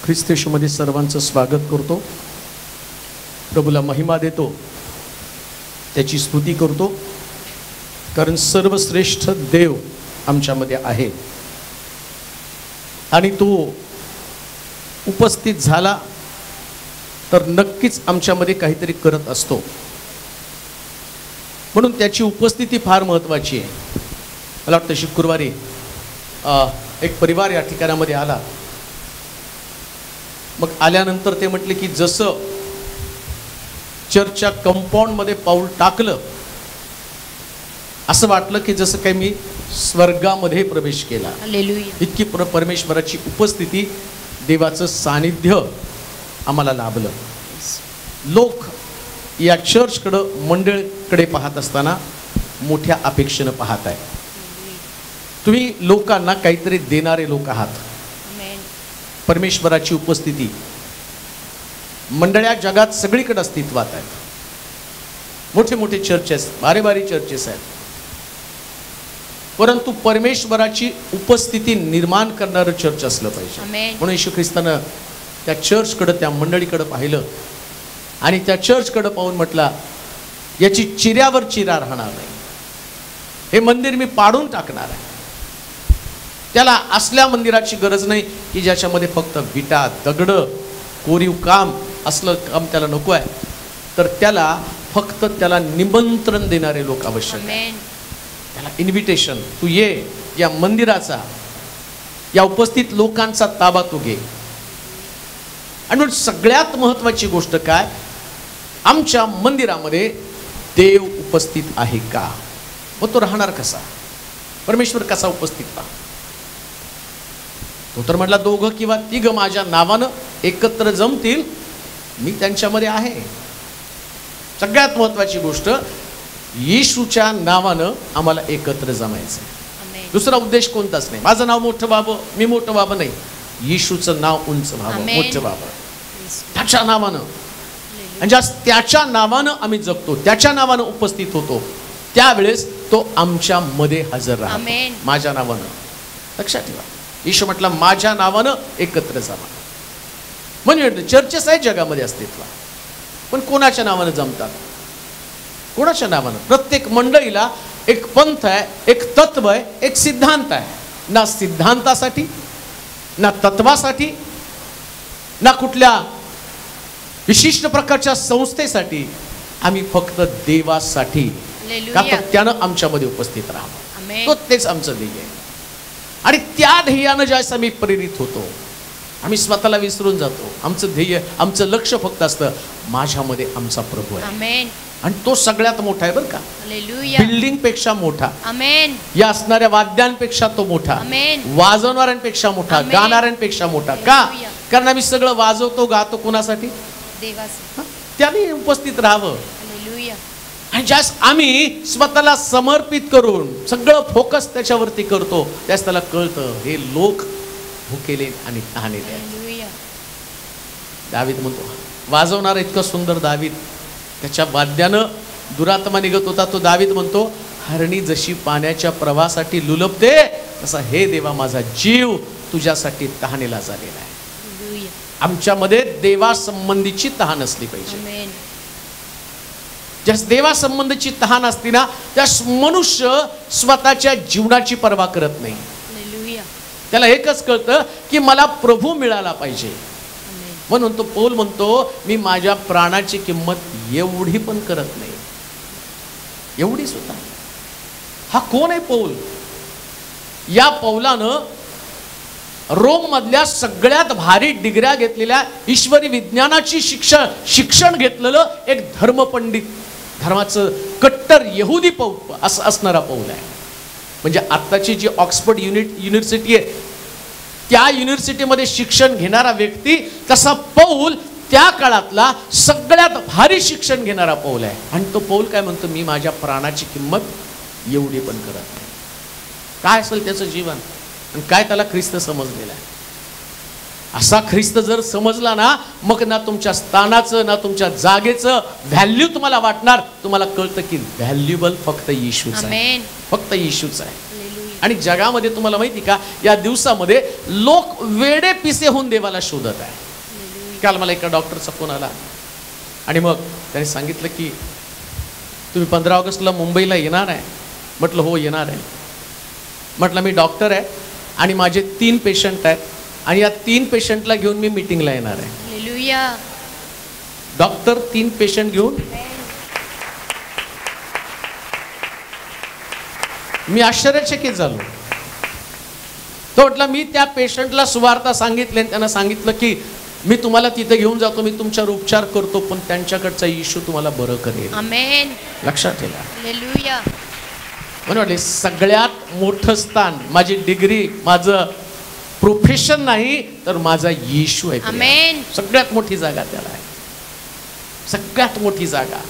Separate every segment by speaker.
Speaker 1: ख्रिस्त येशूमध्ये सर्वांचं स्वागत करतो, प्रभूला महिमा देतो, त्याची स्तुती करतो, कारण सर्वश्रेष्ठ देव आमच्यामध्ये आहे आणि तो उपस्थित झाला तर नक्कीच आमच्यामध्ये काहीतरी करत असतो, म्हणून त्याची उपस्थिती फार महत्त्वाची आहे. मला वाटतं शुक्रवारी एक परिवार या ठिकाणामध्ये आला. मग आल्यानंतर ते म्हटले की जसं चर्चच्या कंपाऊंडमध्ये पाऊल टाकलं असं वाटलं की जसं काही मी स्वर्गामध्ये प्रवेश केला. इतकी परमेश्वराची उपस्थिती, देवाचं सानिध्य आम्हाला लाभलं. लोक या चर्चकडं, मंडळकडे पाहत असताना मोठ्या अपेक्षेनं पाहत आहे. तुम्ही लोकांना काहीतरी देणारे लोक आहात. परमेश्वराची उपस्थिती मंडळ्या जगात सगळीकडे अस्तित्वात आहेत. मोठे मोठे चर्चेस, बारे बारे चर्चेस आहेत, परंतु परमेश्वराची उपस्थिती निर्माण करणारं चर्च असलं पाहिजे. म्हणून येशू ख्रिस्तानं त्या चर्चकडं, त्या मंडळीकडं पाहिलं आणि त्या चर्चकडं पाहून म्हटला, याची चिऱ्यावर चिरा राहणार नाही, हे मंदिर मी पाडून टाकणार आहे. त्याला असल्या मंदिराची गरज नाही की ज्याच्यामध्ये फक्त विटा, दगड, कोरीव काम असलं काम त्याला नको आहे. तर त्याला फक्त त्याला निमंत्रण देणारे लोक आवश्यक आहे. त्याला इन्व्हिटेशन, तू ये, या मंदिराचा, या उपस्थित लोकांचा ताबा तू घे. आणि म्हणून सगळ्यात महत्त्वाची गोष्ट काय, आमच्या मंदिरामध्ये देव उपस्थित आहे का? मग तो राहणार कसा? परमेश्वर कसा उपस्थित राहणार? तो तर म्हटला, दोघं किंवा तिघ माझ्या नावानं एकत्र जमतील, मी त्यांच्यामध्ये आहे. सगळ्यात महत्त्वाची गोष्ट, येशूच्या नावानं आम्हाला एकत्र जमायचं. दुसरा उद्देश कोणताच नाही. माझं नाव मोठं व्हावं, मी मोठं व्हावं नाही, येशूचं नाव उंच व्हावं, मोठं व्हावं, त्याच्या नावानं. आणि ज्या त्याच्या नावानं आम्ही जगतो, त्याच्या नावानं उपस्थित होतो, त्यावेळेस तो आमच्या मध्ये हजर राहतो. माझ्या नावानं, लक्षात ठेवा, येशू म्हटलं माझ्या नावानं एकत्र जमा. म्हणजे चर्चेस आहेत जगामध्ये अस्तित्वात, पण कोणाच्या नावानं जमतात? कोणाच्या नावानं? प्रत्येक मंडळीला एक पंथ आहे, एक तत्व आहे, एक सिद्धांत आहे. ना सिद्धांतासाठी, ना तत्वासाठी, ना कुठल्या विशिष्ट प्रकारच्या संस्थेसाठी, आम्ही फक्त देवासाठी, का तर त्यानं आमच्यामध्ये उपस्थित राहावं. तो तेच आमचं ध्येय आहे. आणि त्या ध्येयानं ज्यावेळेस आम्ही प्रेरित होतो, आम्ही स्वतःला विसरून जातो. आमचं ध्येय, आमचं लक्ष फक्त असतं, माझ्यामध्ये आमचा प्रभू आहे. आणि तो सगळ्यात मोठा आहे बरं का. बिल्डिंग पेक्षा मोठा, या असणाऱ्या वाद्यांपेक्षा तो मोठा, वाजवणाऱ्यांपेक्षा मोठा, गाणाऱ्यांपेक्षा मोठा. का? कारण आम्ही सगळं वाजवतो, गातो कोणासाठी? त्याने उपस्थित राहावं. आणि ज्यास आम्ही स्वतःला समर्पित करून सगळं फोकस त्याच्यावरती करतो, त्यास त्याला कळतं हे लोक भुकेले आणि तहानेले आहेत. दावीद म्हणतो, वाजवणारा इतकं सुंदर दावीद, त्याच्या वाद्यानं दुरात्मा निघत होता. तो दावीद म्हणतो, हरणी जशी पाण्याच्या प्रवाहासाठी लुलपते, तसा हे देवा माझा जीव तुझ्यासाठी तहानेला झालेला आहे. आमच्यामध्ये देवासंबंधीची तहान असली पाहिजे. ज्यास देवासंबंधीची तहान असते ना, त्यास मनुष्य स्वतःच्या जीवनाची पर्वा करत नाही. त्याला एकच कळतं की मला प्रभू मिळाला पाहिजे. म्हणून तो पौल म्हणतो, मी माझ्या प्राणाची किंमत एवढी पण करत नाही, एवढी सुद्धा. हा कोण आहे पौल? या पौलानं रोम मधल्या सगळ्यात भारी डिग्र्या घेतलेल्या, ईश्वरी विज्ञानाची शिक्षण घेतलेलं एक धर्मपंडित, धर्माचं कट्टर यहुदी पौल असं असणारा पौल आहे. म्हणजे आत्ताची जी ऑक्सफर्ड युनिव्हर्सिटी आहे, त्या युनिव्हर्सिटीमध्ये शिक्षण घेणारा व्यक्ती, तसा पौल त्या काळातला सगळ्यात भारी शिक्षण घेणारा पौल आहे. आणि तो पौल काय म्हणतो, मी माझ्या प्राणाची किंमत एवढी पण करत नाही. काय असेल त्याचं जीवन आणि काय त्याला ख्रिस्त समजलेला आहे. असा ख्रिस्त जर समजला ना, मग ना तुमच्या स्थानाचं, ना तुमच्या जागेचं व्हॅल्यू तुम्हाला वाटणार. तुम्हाला कळतं की व्हॅल्युबल फक्त येशूच आहे, फक्त येशूच आहे. आणि जगामध्ये तुम्हाला माहिती का, या दिवसामध्ये लोक वेडे पिसे होऊन देवाला शोधत आहे. काल मला एका डॉक्टरचा फोन आला आणि मग त्याने सांगितलं की तुम्ही 15 ऑगस्टला मुंबईला येणार आहे. म्हटलं हो येणार आहे. म्हटलं मी डॉक्टर आहे आणि माझे 3 पेशंट आहेत आणि या 3 पेशंटला घेऊन मी मीटिंगला येणार आहे.
Speaker 2: हालेलुया.
Speaker 1: डॉक्टर 3 पेशंट घेऊन. मी आश्चर्यचकित झालो. तो म्हटला मी त्या पेशंटला सुवार्ता सांगितले, त्यांना सांगितलं की मी तुम्हाला तिथे घेऊन जातो, मी तुमच्यावर उपचार करतो, पण त्यांच्याकडचा येशू तुम्हाला बरं करेल.
Speaker 2: आमेन.
Speaker 1: लक्षात ठेवा.
Speaker 2: हालेलुया.
Speaker 1: म्हणून म्हटले सगळ्यात मोठं स्थान, माझी डिग्री, माझं प्रोफेशन नाही तर माझा येशू आहे.
Speaker 2: आमेन.
Speaker 1: सगळ्यात मोठी जागा त्याला आहे, सगळ्यात मोठी जागा.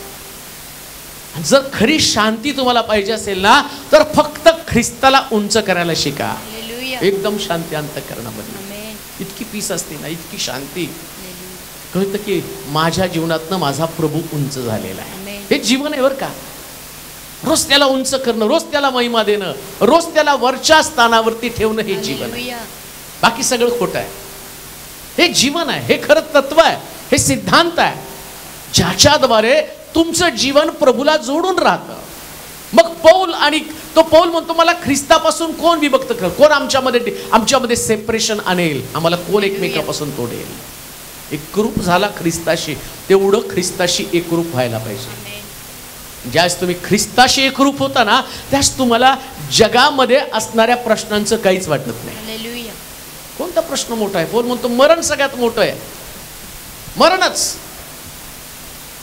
Speaker 1: जर खरी शांती तुम्हाला पाहिजे असेल ना तर फक्त ख्रिस्ताला उंच करायला शिका.
Speaker 2: हालेलुया.
Speaker 1: एकदम शांती अंतःकरणामध्ये
Speaker 2: आमेन.
Speaker 1: इतकी पीस असते ना, इतकी शांती, कळतं की माझ्या जीवनातनं माझा प्रभू उंच झालेला आहे.
Speaker 2: आमेन.
Speaker 1: हे जीवन आहे बरं का. रोज त्याला उंच करणं, रोज त्याला महिमा देणं, रोज त्याला वरच्या स्थानावरती ठेवणं हे जीवन आहे.
Speaker 2: हालेलुया.
Speaker 1: बाकी सगळं खोटं आहे. हे जीवन आहे, हे खरं तत्व आहे, हे सिद्धांत आहे ज्याच्याद्वारे तुमचं जीवन प्रभूला जोडून राहतं. मग पौल म्हणतो मला ख्रिस्तापासून कोण विभक्त कर, कोण आमच्यामध्ये सेपरेशन आणेल, आम्हाला कोण एकमेकापासून तोडेल. एकरूप झाला ख्रिस्ताशी, तेवढं ख्रिस्ताशी एकरूप व्हायला पाहिजे. ज्यास तुम्ही ख्रिस्ताशी एकरूप होता ना त्यास तुम्हाला जगामध्ये असणाऱ्या प्रश्नांचं काहीच वाटत नाही.
Speaker 2: हालेलुया.
Speaker 1: कोणता प्रश्न मोठा आहे? पौल म्हणतो मरण सगळ्यात मोठं आहे. मरणच.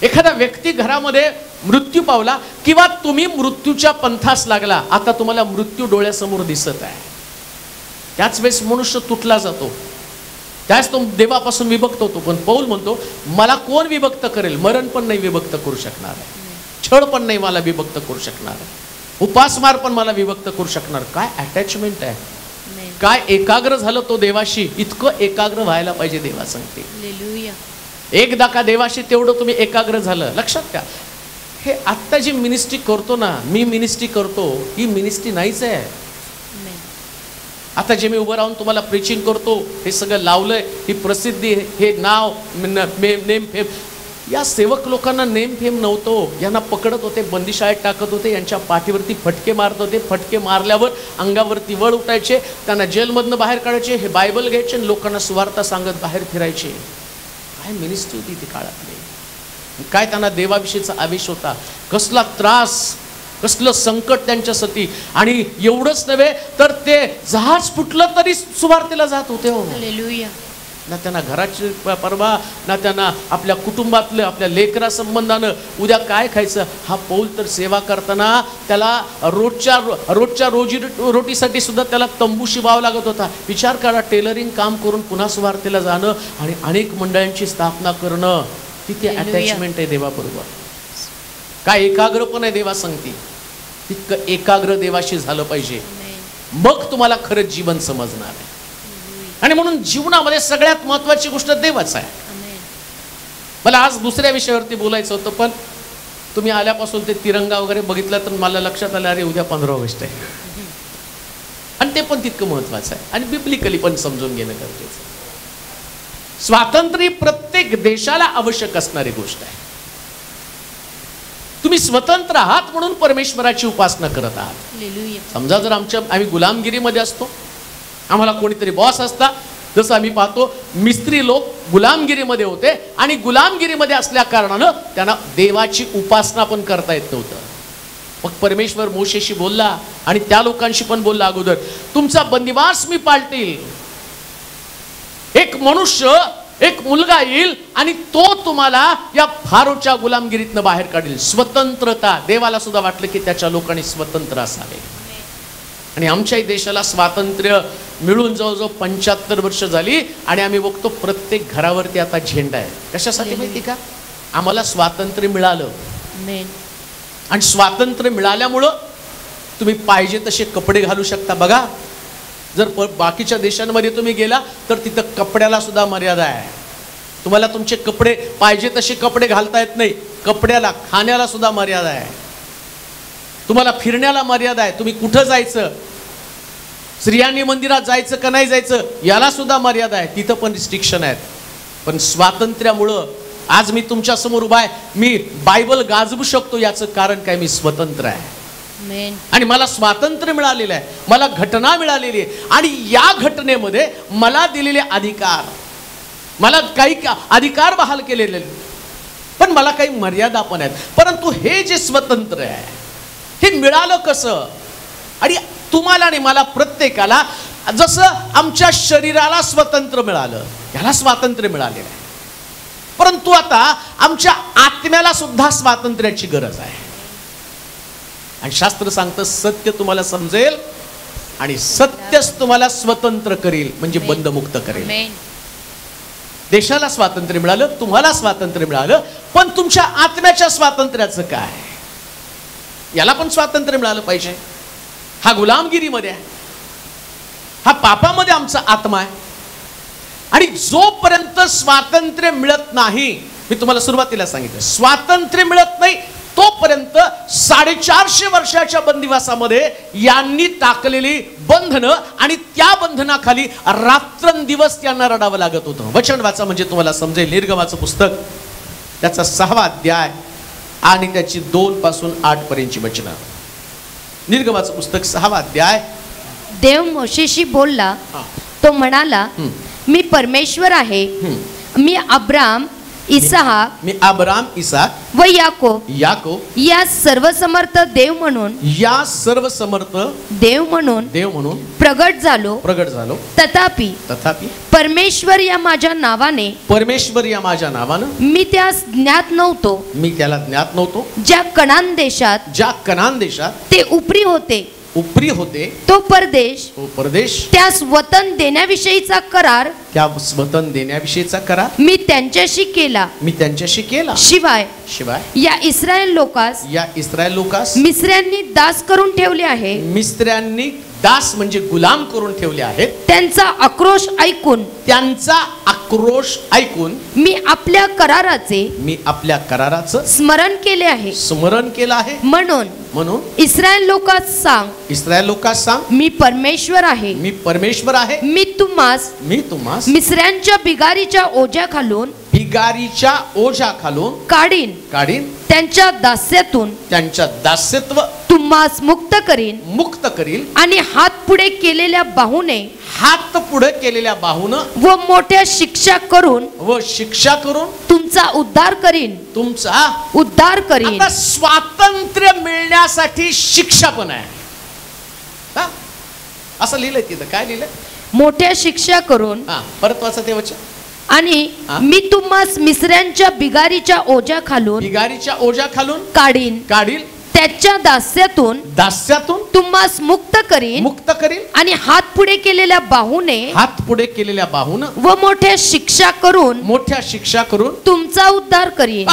Speaker 1: एखादा व्यक्ती घरामध्ये मृत्यू पावला किंवा तुम्ही मृत्यूच्या पंथास लागला, आता तुम्हाला मृत्यू डोळ्यासमोर दिसत आहे, त्याच वेळेस मनुष्य तुटला जातो, त्याच तो देवापासून विभक्त होतो. पण पौल म्हणतो मला कोण विभक्त करेल? मरण पण नाही विभक्त करू शकणार आहे, छळ पण नाही मला विभक्त करू शकणार आहे, उपासमार पण मला विभक्त करू शकणार. काय अटॅचमेंट आहे, काय एकाग्र झालं तो देवाशी. इतकं एकाग्र व्हायला पाहिजे देवा सांगते.
Speaker 2: हालेलुया.
Speaker 1: एकदा का देवाशी तेवढं तुम्ही एकाग्र झालं. लक्षात घ्या, हे आत्ता जी मिनिस्ट्री करतो ना, मी मिनिस्ट्री करतो, ही मिनिस्ट्री नाहीच आहे. आता जे मी उभं राहून तुम्हाला प्रीचिंग करतो, हे सगळं लावलंय, ही प्रसिद्धी, हे नाव, नेम फेम, या सेवक लोकांना नेम फेम नव्हतो. यांना पकडत होते, बंदिशाळेत टाकत होते, यांच्या पाठीवरती फटके मारत होते. फटके मारल्यावर अंगावरती वळ उठायचे, त्यांना जेलमधनं बाहेर काढायचे, हे बायबल घ्यायचे आणि लोकांना सुवार्ता सांगत बाहेर फिरायचे. काय मिनिस्ट्री होती ती काळातली. काय त्यांना देवाविषयीचा आवेश होता, कसला त्रास, कसलं संकट त्यांच्यासाठी. आणि एवढंच नव्हे तर ते जहाज फुटलं तरी सुवार्तेला जात होते.
Speaker 2: हालेलुया.
Speaker 1: ना त्यांना घराची परवा, ना त्यांना आपल्या कुटुंबातलं, आपल्या लेकरा संबंधानं उद्या काय खायचं. हा पौल तर सेवा करताना त्याला रोजच्या रोटीसाठी सुद्धा त्याला तंबू शिवावा लागत होता. विचार करा, टेलरिंग काम करून पुन्हा सुवार्तेला जाणं आणि अनेक मंडळांची स्थापना करणं, किती अटॅचमेंट आहे देवाबरोबर. काय एकाग्र पण आहे देवा सांगते. तितकं एकाग्र देवाशी झालं पाहिजे, मग तुम्हाला खरंच जीवन समजणार आहे. आणि म्हणून जीवनामध्ये सगळ्यात महत्वाची गोष्ट देवाच आहे. मला आज दुसऱ्या विषयावरती बोलायचं होतं, पण तुम्ही आल्यापासून ते तिरंगा वगैरे बघितलं तर मला लक्षात आलं, अरे उद्या 15 ऑगस्ट आहे. आणि ते पण तितकं महत्वाचं आहे आणि बिब्लिकली पण समजून घेणं गरजेचं. स्वातंत्र्य प्रत्येक देशाला आवश्यक असणारी गोष्ट आहे. तुम्ही स्वतंत्र आहात म्हणून परमेश्वराची उपासना करत आहात. समजा जर आम्ही गुलामगिरीमध्ये असतो, आम्हाला कोणीतरी बॉस असता, जसं आम्ही पाहतो मिस्त्री लोक गुलामगिरीमध्ये होते आणि गुलामगिरीमध्ये असल्या कारणानं त्यांना देवाची उपासना पण करता येत नव्हतं. मग परमेश्वर मोशेशी बोलला आणि त्या लोकांशी पण बोलला अगोदर, तुमचा बंदिवास मी पालटील. एक मनुष्य, एक मुलगा येईल आणि तो तुम्हाला या फारोच्या गुलामगिरीतनं बाहेर काढेल. स्वतंत्रता. देवाला सुद्धा वाटलं की त्याच्या लोकांनी स्वतंत्र असावे. आणि आमच्याही देशाला स्वातंत्र्य मिळून जवळजवळ 75 वर्ष झाली आणि आम्ही बघतो प्रत्येक घरावरती आता झेंडा आहे. कशासाठी माहिती का? आम्हाला स्वातंत्र्य मिळालं. आणि स्वातंत्र्य मिळाल्यामुळं तुम्ही पाहिजे तसे कपडे घालू शकता. बघा, जर बाकीच्या देशांमध्ये तुम्ही गेला तर तिथं कपड्याला सुद्धा मर्यादा आहे. तुम्हाला तुमचे कपडे पाहिजे तसे कपडे घालता येत नाही. कपड्याला, खाण्याला सुद्धा मर्यादा आहे. तुम्हाला फिरण्याला मर्यादा आहे. तुम्ही कुठं जायचं, स्त्रियांनी मंदिरात जायचं का नाही जायचं याला सुद्धा मर्यादा आहे, तिथं पण रिस्ट्रिक्शन आहेत. पण स्वातंत्र्यामुळं आज मी तुमच्या समोर उभा आहे, मी बायबल गाजवू शकतो. याचं कारण काय, मी स्वतंत्र आहे आणि मला स्वातंत्र्य मिळालेलं आहे, मला घटना मिळालेली आहे आणि या घटनेमध्ये मला दिलेले अधिकार, मला काही अधिकार बहाल केलेले, पण मला काही मर्यादा पण आहेत. परंतु हे जे स्वतंत्र आहे हे मिळालं कसं? आणि तुम्हाला आणि मला प्रत्येकाला जसं आमच्या शरीराला स्वातंत्र्य मिळालं, याला स्वातंत्र्य मिळालेलं आहे, परंतु आता आमच्या आत्म्याला सुद्धा स्वातंत्र्याची गरज आहे. आणि शास्त्र सांगतं सत्य तुम्हाला समजेल आणि सत्यच तुम्हाला स्वतंत्र करेल, म्हणजे बंधमुक्त करेल. देशाला स्वातंत्र्य मिळालं, तुम्हाला स्वातंत्र्य मिळालं, पण तुमच्या आत्म्याच्या स्वातंत्र्याचं काय? याला पण स्वातंत्र्य मिळालं पाहिजे. हा गुलामगिरीमध्ये आहे, हा पापामध्ये आमचा आत्मा आहे. आणि जोपर्यंत स्वातंत्र्य मिळत नाही, मी तुम्हाला सुरुवातीला सांगितलं, स्वातंत्र्य मिळत नाही तोपर्यंत 450 वर्षाच्या बंदिवासामध्ये यांनी टाकलेली बंधनं आणि त्या बंधनाखाली रात्रंदिवस त्यांना रडावं लागत होतं. वचन वाचा म्हणजे तुम्हाला समजेल. निर्गमाचं पुस्तक त्याचा 6वा अध्याय आणि त्याची 2 पासून 8 पर्यंतची वचनं. निर्गमाचं पुस्तक 6वा अध्याय.
Speaker 2: देव मोशेशी बोलला, तो म्हणाला, मी परमेश्वर आहे, मी अब्राम, इसहाक,
Speaker 1: मी अब्राम, इसहाक
Speaker 2: व याकोब या सर्वसमर्थ देव म्हणून,
Speaker 1: या सर्वसमर्थ
Speaker 2: देव म्हणून प्रगट झालो. तथापि परमेश्वर या माझ्या नावाने मी त्यास ज्ञात नव्हतो. ज्या कनान देशात ते उपरी होते तो परदेश त्यास वतन देण्याविषयीचा करार मी त्यांच्याशी केला. शिवाय या इस्रायल लोकास मिस्र्यांनी दास करून ठेवले आहे.
Speaker 1: मिस्त्र्यांनी दास म्हणजे गुलाम करून ठेवले आहेत.
Speaker 2: त्यांचा आक्रोश ऐकून मी आपल्या कराराचे स्मरण केले आहे. म्हणून इस्रायल लोकांस सांग, मी परमेश्वर आहे. मी तुम्हास मिस्र्यांच्या बिगारीच्या ओझ्याखालून काढीन. त्यांच्या दास्यत्व तुम्हास मुक्त करीन आणि हात पुढे केलेल्या बाहूने व मोठ्या शिक्षा करून तुमचा उद्धार करीन.
Speaker 1: आता स्वातंत्र्य मिळण्यासाठी शिक्षा पण आहे. असं लिहिलंय तिथं. काय लिहिलंय?
Speaker 2: मोठ्या शिक्षा करून.
Speaker 1: परत वाचा ते वचन.
Speaker 2: आणि मी तुम्हास मिस्र्यांच्या बिगारीच्या ओझ्याखालून काढीन. त्याच्या दास्यातून तुम्हास मुक्त करीन आणि हात पुढे केलेल्या बाहूने व मोठ्या शिक्षा करून तुमचा उद्धार करीन.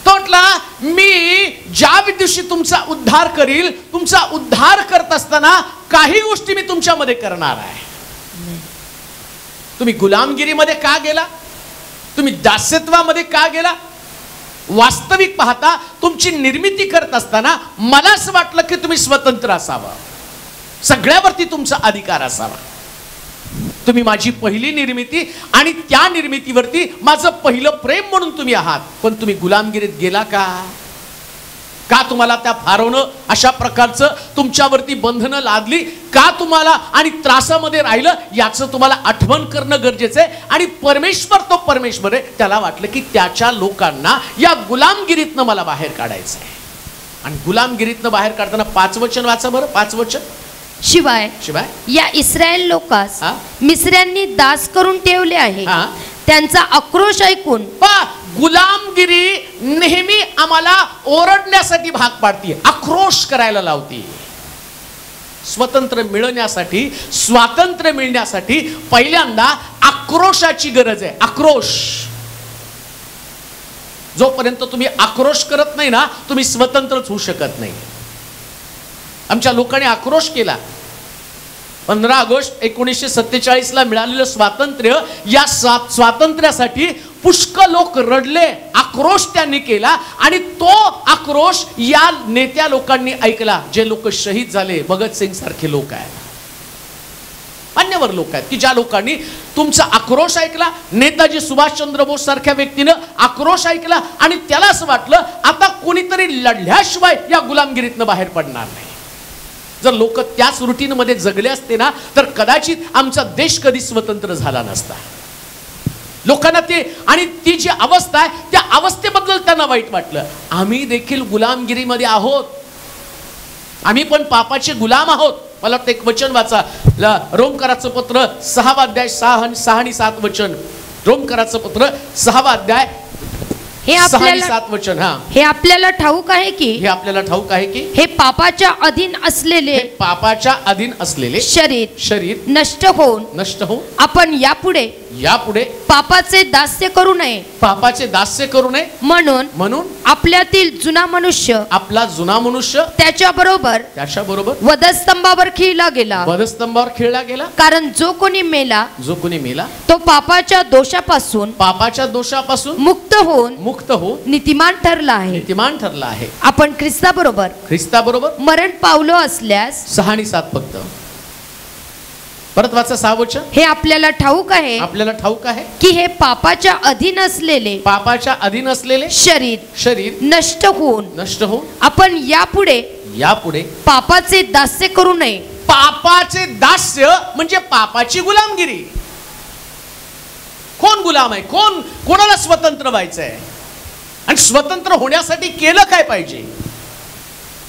Speaker 1: तोटला मी ज्या दिवशी तुमचा उद्धार करील, तुमचा उद्धार करत असताना काही गोष्टी मी तुमच्यामध्ये करणार आहे. तुम्ही गुलामगिरीमध्ये का गेला? तुम्ही दास्यत्वामध्ये का गेला? वास्तविक पाहता तुमची निर्मिती करत असताना मला असं वाटलं की तुम्ही स्वतंत्र असावं, सगळ्यावरती तुमचा अधिकार असावा. तुम्ही माझी पहिली निर्मिती आणि त्या निर्मितीवरती माझं पहिलं प्रेम म्हणून तुम्ही आहात. पण तुम्ही गुलामगिरीत गेला का? तुम्हाला त्या फारोनं अशा प्रकारचं तुमच्यावरती बंधनं लादली का? तुम्हाला आणि त्रासामध्ये राहिलं याचं तुम्हाला आठवण करणं गरजेचं आहे. आणि परमेश्वर तो परमेश्वर आहे, त्याला वाटलं की त्याच्या लोकांना या गुलामगिरीतनं मला बाहेर काढायचं आहे. आणि गुलामगिरीतनं बाहेर काढताना 5 वचन वाचा बरं. 5 वचन.
Speaker 2: शिवाय या इस्रायल लोकास मिस्र्यांनी दास करून ठेवले आहे. त्यांचा आक्रोश ऐकून.
Speaker 1: गुलामगिरी नेहमी आम्हाला ओरडण्यासाठी भाग पाडते, आक्रोश करायला लावते. स्वातंत्र्य मिळण्यासाठी पहिल्यांदा आक्रोशाची गरज आहे. आक्रोश. जोपर्यंत तुम्ही आक्रोश करत नाही ना, तुम्ही स्वतंत्रच होऊ शकत नाही. आमच्या लोकांनी आक्रोश केला. 15 ऑगस्ट 1947 ला मिळालेलं स्वातंत्र्य, या स्वातंत्र्यासाठी पुष्कळ लोक रडले, आक्रोश त्यांनी केला. आणि तो आक्रोश या नेत्या लोकांनी ऐकला, जे लोक शहीद झाले. भगतसिंग सारखे लोक आहेत. मान्यवर लोक आहेत की ज्या लोकांनी तुमचा आक्रोश ऐकला. नेताजी सुभाषचंद्र बोस सारख्या व्यक्तीनं आक्रोश ऐकला आणि त्याला असं वाटलं आता कोणीतरी लढल्याशिवाय या गुलामगिरीतनं बाहेर पडणार नाही. जर लोक त्याच रुटीनमध्ये जगले असते ना तर कदाचित आमचा देश कधी स्वतंत्र झाला नसता. लोकांना ते आणि ती जी अवस्था आहे त्या अवस्थेबद्दल त्यांना वाईट वाटलं. आम्ही देखील गुलामगिरीमध्ये आहोत, आम्ही पण पापाचे गुलाम आहोत. मला वाटतं एक वचन वाचा, रोमकराचं पत्र 6वा अध्याय 6 आणि 7 वचन. रोमकराचं पत्र 6वा अध्याय 6 आणि 7 वचन.
Speaker 2: हे आपल्याला ठाऊक आहे की
Speaker 1: हे
Speaker 2: पापाच्या अधीन असलेले शरीर नष्ट होऊन आपण यापुढे पापाचे दास्य करू नये म्हणून आपल्यातील जुना मनुष्य त्याच्याबरोबर वधस्तंभावर खिळला गेला. कारण जो कोणी मेला तो पापाच्या दोषापासून मुक्त होऊन नीतिमान ठरला आहे. आपण ख्रिस्ताबरोबर मरण पावलो असल्यास
Speaker 1: 6 आणि 7 फक्त परत वाचा 6 वचन.
Speaker 2: हे आपल्याला ठाऊक आहे की हे पापाच्या अधीन असलेले शरीर नष्ट होऊन आपण यापुढे पापाचे दास्य करू नये.
Speaker 1: पापाचे दास्य म्हणजे पापाची गुलामगिरी. कोण गुलाम आहे, कोणाला स्वतंत्र व्हायचं आहे आणि स्वतंत्र होण्यासाठी केलं काय पाहिजे.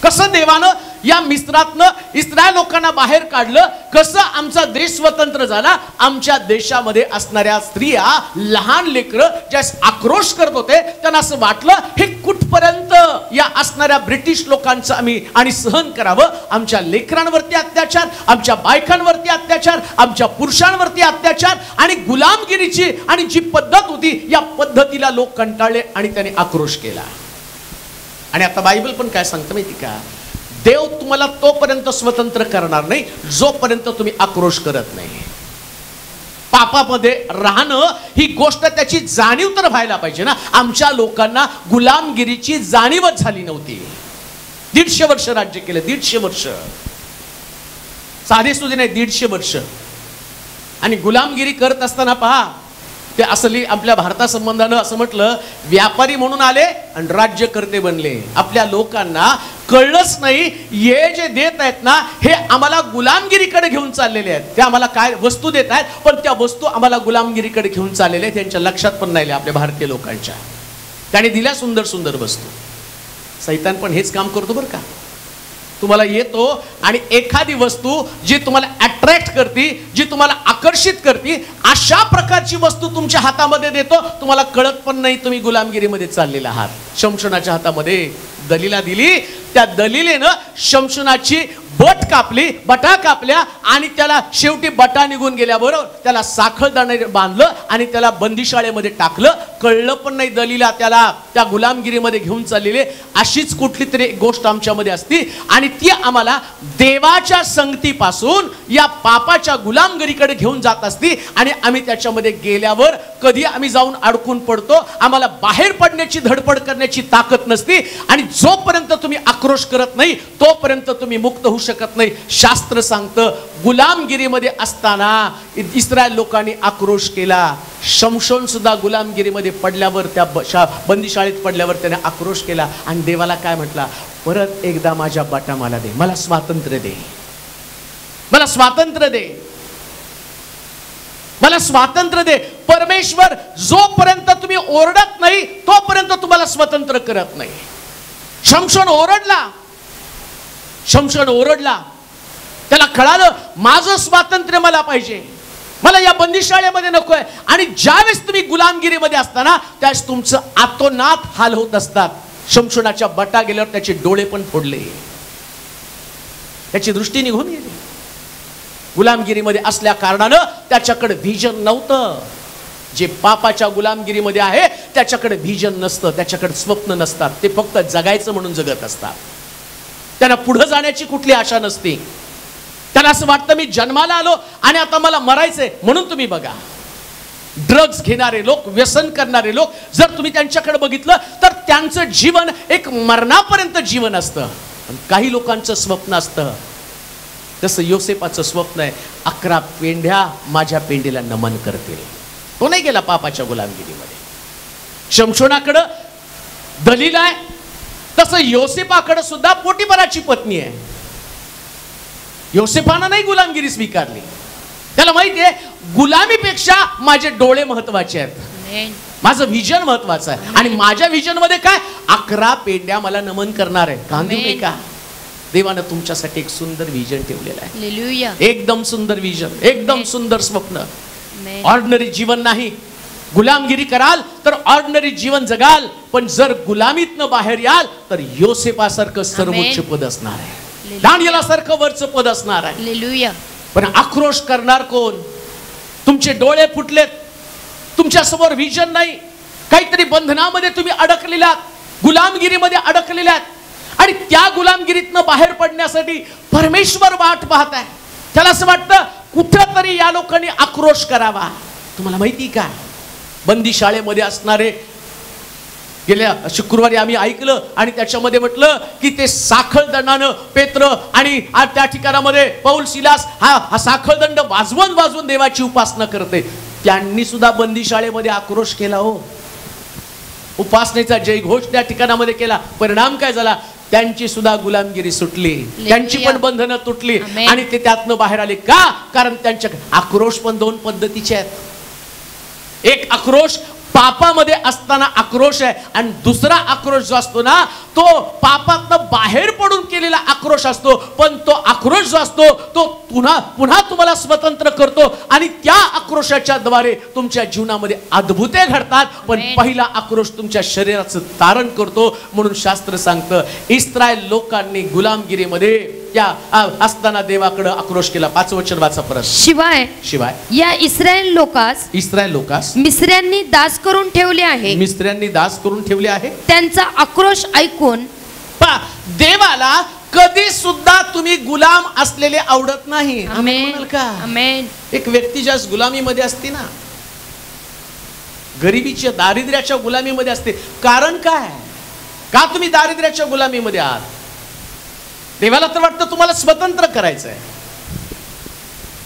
Speaker 1: कसं देवानं या मिस्रातनं इस्रायल लोकांना बाहेर काढलं, कसं आमचा देश स्वतंत्र झाला. आमच्या देशामध्ये असणाऱ्या स्त्रिया, लहान लेकरं ज्या आक्रोश करत होते त्यांना असं वाटलं हे कुठपर्यंत या असणाऱ्या ब्रिटिश लोकांचं आम्ही आणि सहन करावं. आमच्या लेकरांवरती अत्याचार, आमच्या बायकांवरती अत्याचार, आमच्या पुरुषांवरती अत्याचार आणि गुलामगिरीची आणि जी पद्धत होती या पद्धतीला लोक कंटाळले आणि त्यांनी आक्रोश केला. आणि आता बायबल पण काय सांगतं माहिती का, देव तुम्हाला तोपर्यंत स्वतंत्र करणार नाही जोपर्यंत तुम्ही आक्रोश करत नाही. पापामध्ये राहणं ही गोष्ट त्याची जाणीव तर व्हायला पाहिजे ना. आमच्या लोकांना गुलामगिरीची जाणीवच झाली नव्हती. 150 वर्ष राज्य केलं, 150 वर्ष, साधे सुधे नाही, 150 वर्ष. आणि गुलामगिरी करत असताना पहा ते असली आपल्या भारतासंबंधानं असं म्हटलं, व्यापारी म्हणून आले आणि राज्यकर्ते बनले. आपल्या लोकांना कळलंच नाही हे जे देत आहेत ना हे आम्हाला गुलामगिरीकडे घेऊन चाललेले आहेत. ते आम्हाला काय वस्तू देत आहेत पण त्या वस्तू आम्हाला गुलामगिरीकडे घेऊन चाललेले आहेत. त्यांच्या लक्षात पण नाही आपल्या भारतीय लोकांच्या. त्याने दिल्या सुंदर सुंदर वस्तू. सैतान पण हेच काम करतो बरं का. तुम्हाला येतो आणि एखादी वस्तू जी तुम्हाला अट्रॅक्ट करते, जी तुम्हाला आकर्षित करते, अशा प्रकारची वस्तू तुमच्या हातामध्ये देतो. तुम्हाला कळत पण नाही तुम्ही गुलामगिरीमध्ये चाललेला आहात. शमशोनाच्या हातामध्ये दलीला दिली, त्या दलीलेनं शमशोनाची बटा कापल्या आणि त्याला शेवटी बटा निघून गेल्याबरोबर त्याला साखळदाणे बांधलं आणि त्याला बंदिशाळेमध्ये टाकलं. कळलं पण नाही दलीला त्याला त्या गुलामगिरीमध्ये घेऊन चाललेले. अशीच कुठली तरी गोष्ट आमच्यामध्ये असती आणि ती आम्हाला देवाच्या संगतीपासून या पापाच्या गुलामगिरीकडे घेऊन जात असती आणि आम्ही त्याच्यामध्ये गेल्यावर कधी आम्ही जाऊन अडकून पडतो. आम्हाला बाहेर पडण्याची धडपड करण्याची ताकद नसती आणि जोपर्यंत तुम्ही आक्रोश करत नाही तोपर्यंत तुम्ही मुक्त होऊ शकत नाही. शास्त्र सांगतं गुलामगिरीमध्ये असताना इस्रायल लोकांनी आक्रोश केला. शमशोन सुद्धा गुलामगिरीमध्ये पडल्यावर, त्या बंदिशाळेत पडल्यावर त्याने आक्रोश केला आणि देवाला काय म्हटला, परत एकदा माझ्या बटा मला दे, मला स्वातंत्र्य दे, मला स्वातंत्र्य दे, मला स्वातंत्र्य दे. परमेश्वर जोपर्यंत तुम्ही ओरडत नाही तोपर्यंत तुम्हाला स्वतंत्र करत नाही. शमशोन ओरडला, त्याला कळालं माझं स्वातंत्र्य मला पाहिजे, मला या बंदिशाळेमध्ये नकोय. आणि ज्यावेळेस तुम्ही गुलामगिरीमध्ये असताना त्यावेळेस तुमचं आतोनात हाल होत असतात. शमशोनाच्या बटा गेल्यावर त्याचे डोळे पण फोडले, त्याची दृष्टी निघून गेली. गुलामगिरीमध्ये असल्या कारणानं त्याच्याकडे व्हिजन नव्हतं. जे पापाच्या गुलामगिरीमध्ये आहे त्याच्याकडे व्हिजन नसतं, त्याच्याकडे स्वप्न नसतात. ते फक्त जगायचं म्हणून जगत असतात. त्यांना पुढे जाण्याची कुठली आशा नसते. त्यांना असं वाटतं मी जन्माला आलो आणि आता मला मरायचंय. म्हणून तुम्ही बघा ड्रग्ज घेणारे लोक, व्यसन करणारे लोक, जर तुम्ही त्यांच्याकडे बघितलं तर त्यांचं जीवन एक मरणापर्यंत जीवन असतं. पण काही लोकांचं स्वप्न असतं तसं योसेपाचं स्वप्न आहे, 11 पेंढ्या माझ्या पेंडीला नमन करतील. तो नाही गेला पापाच्या गुलामगिरीमध्ये. शमशोनाकडं दलील आहे, तसं योसेपाकडे सुद्धा पोटीपराची पत्नी आहे. योसेपानं नाही गुलामगिरी स्वीकारली. त्याला माहिती आहे गुलामीपेक्षा माझे डोळे महत्वाचे आहेत, माझं विजन महत्वाचं आहे. आणि माझ्या विजन मध्ये काय, 11 पेंड्या मला नमन करणार आहे. कांदू नाही का? देवानं तुमच्यासाठी एक सुंदर विजन ठेवलेलं आहे. एकदम सुंदर विजन, एकदम सुंदर स्वप्न. ऑर्डिनरी जीवन नाही. गुलामगिरी कराल तर ऑर्डिनरी जीवन जगाल, पण जर गुलामीतनं बाहेर याल तर योसेपासारखं सर्वोच्च पद असणार आहे, दानियेलासारखं वरचं पद असणार आहे. पण आक्रोश करणार कोण? तुमचे डोळे फुटलेत, तुमच्या समोर विजन नाही, काहीतरी बंधनामध्ये तुम्ही अडकलेलात, गुलामगिरीमध्ये अडकलेलात. आणि त्या गुलामगिरीतनं बाहेर पडण्यासाठी परमेश्वर वाट पाहत आहे. त्याला असं वाटतं कुठंतरी या लोकांनी आक्रोश करावा. तुम्हाला माहिती का, बंदी शाळेमध्ये असणारे, गेल्या शुक्रवारी आम्ही ऐकलं आणि त्याच्यामध्ये म्हटलं की ते साखळदंडानं पेत्र आणि त्या ठिकाणामध्ये पौल सिलास हा साखळदंड वाजवून देवाची उपासना करते. त्यांनी सुद्धा बंदी शाळेमध्ये आक्रोश केला. हो, उपासनेचा जयघोष त्या ठिकाणामध्ये केला. परिणाम काय झाला? त्यांची सुद्धा गुलामगिरी सुटली, त्यांची पण बंधनं तुटली आणि ते त्यातनं बाहेर आले. का? कारण त्यांच्या आक्रोश पण 2 पद्धतीचे आहेत. एक आक्रोश पापामध्ये असताना आक्रोश आहे, आणि दुसरा आक्रोश जो असतो ना तो पापातनं बाहेर पडून केलेला आक्रोश असतो. पण तो आक्रोश जो असतो तो पुन्हा तुम्हाला स्वतंत्र करतो आणि त्या आक्रोशाच्या द्वारे तुमच्या जीवनामध्ये अद्भुते घडतात. पण पहिला आक्रोश तुमच्या शरीराचं तारण करतो. म्हणून शास्त्र सांगतं इस्रायल लोकांनी गुलामगिरीमध्ये त्या असताना देवाकडे आक्रोश केला. 5 वचन वाचा परत.
Speaker 2: शिवाय या इस्रायल लोकास मिस्र्यांनी दास करून ठेवले आहे.
Speaker 1: मिस्र्यांनी दास करून ठेवले आहे.
Speaker 2: त्यांचा आक्रोश ऐकून
Speaker 1: देवाला कधी सुद्धा तुम्ही गुलाम असलेले आवडत नाही.
Speaker 2: आमेन
Speaker 1: का?
Speaker 2: आमेन.
Speaker 1: एक व्यक्ती ज्या गुलामीमध्ये असते ना, गरिबीच्या दारिद्र्याच्या गुलामीमध्ये असते. कारण काय? का तुम्ही दारिद्र्याच्या गुलामीमध्ये आहात? देवाला तर वाटतं तुम्हाला स्वतंत्र करायचं आहे.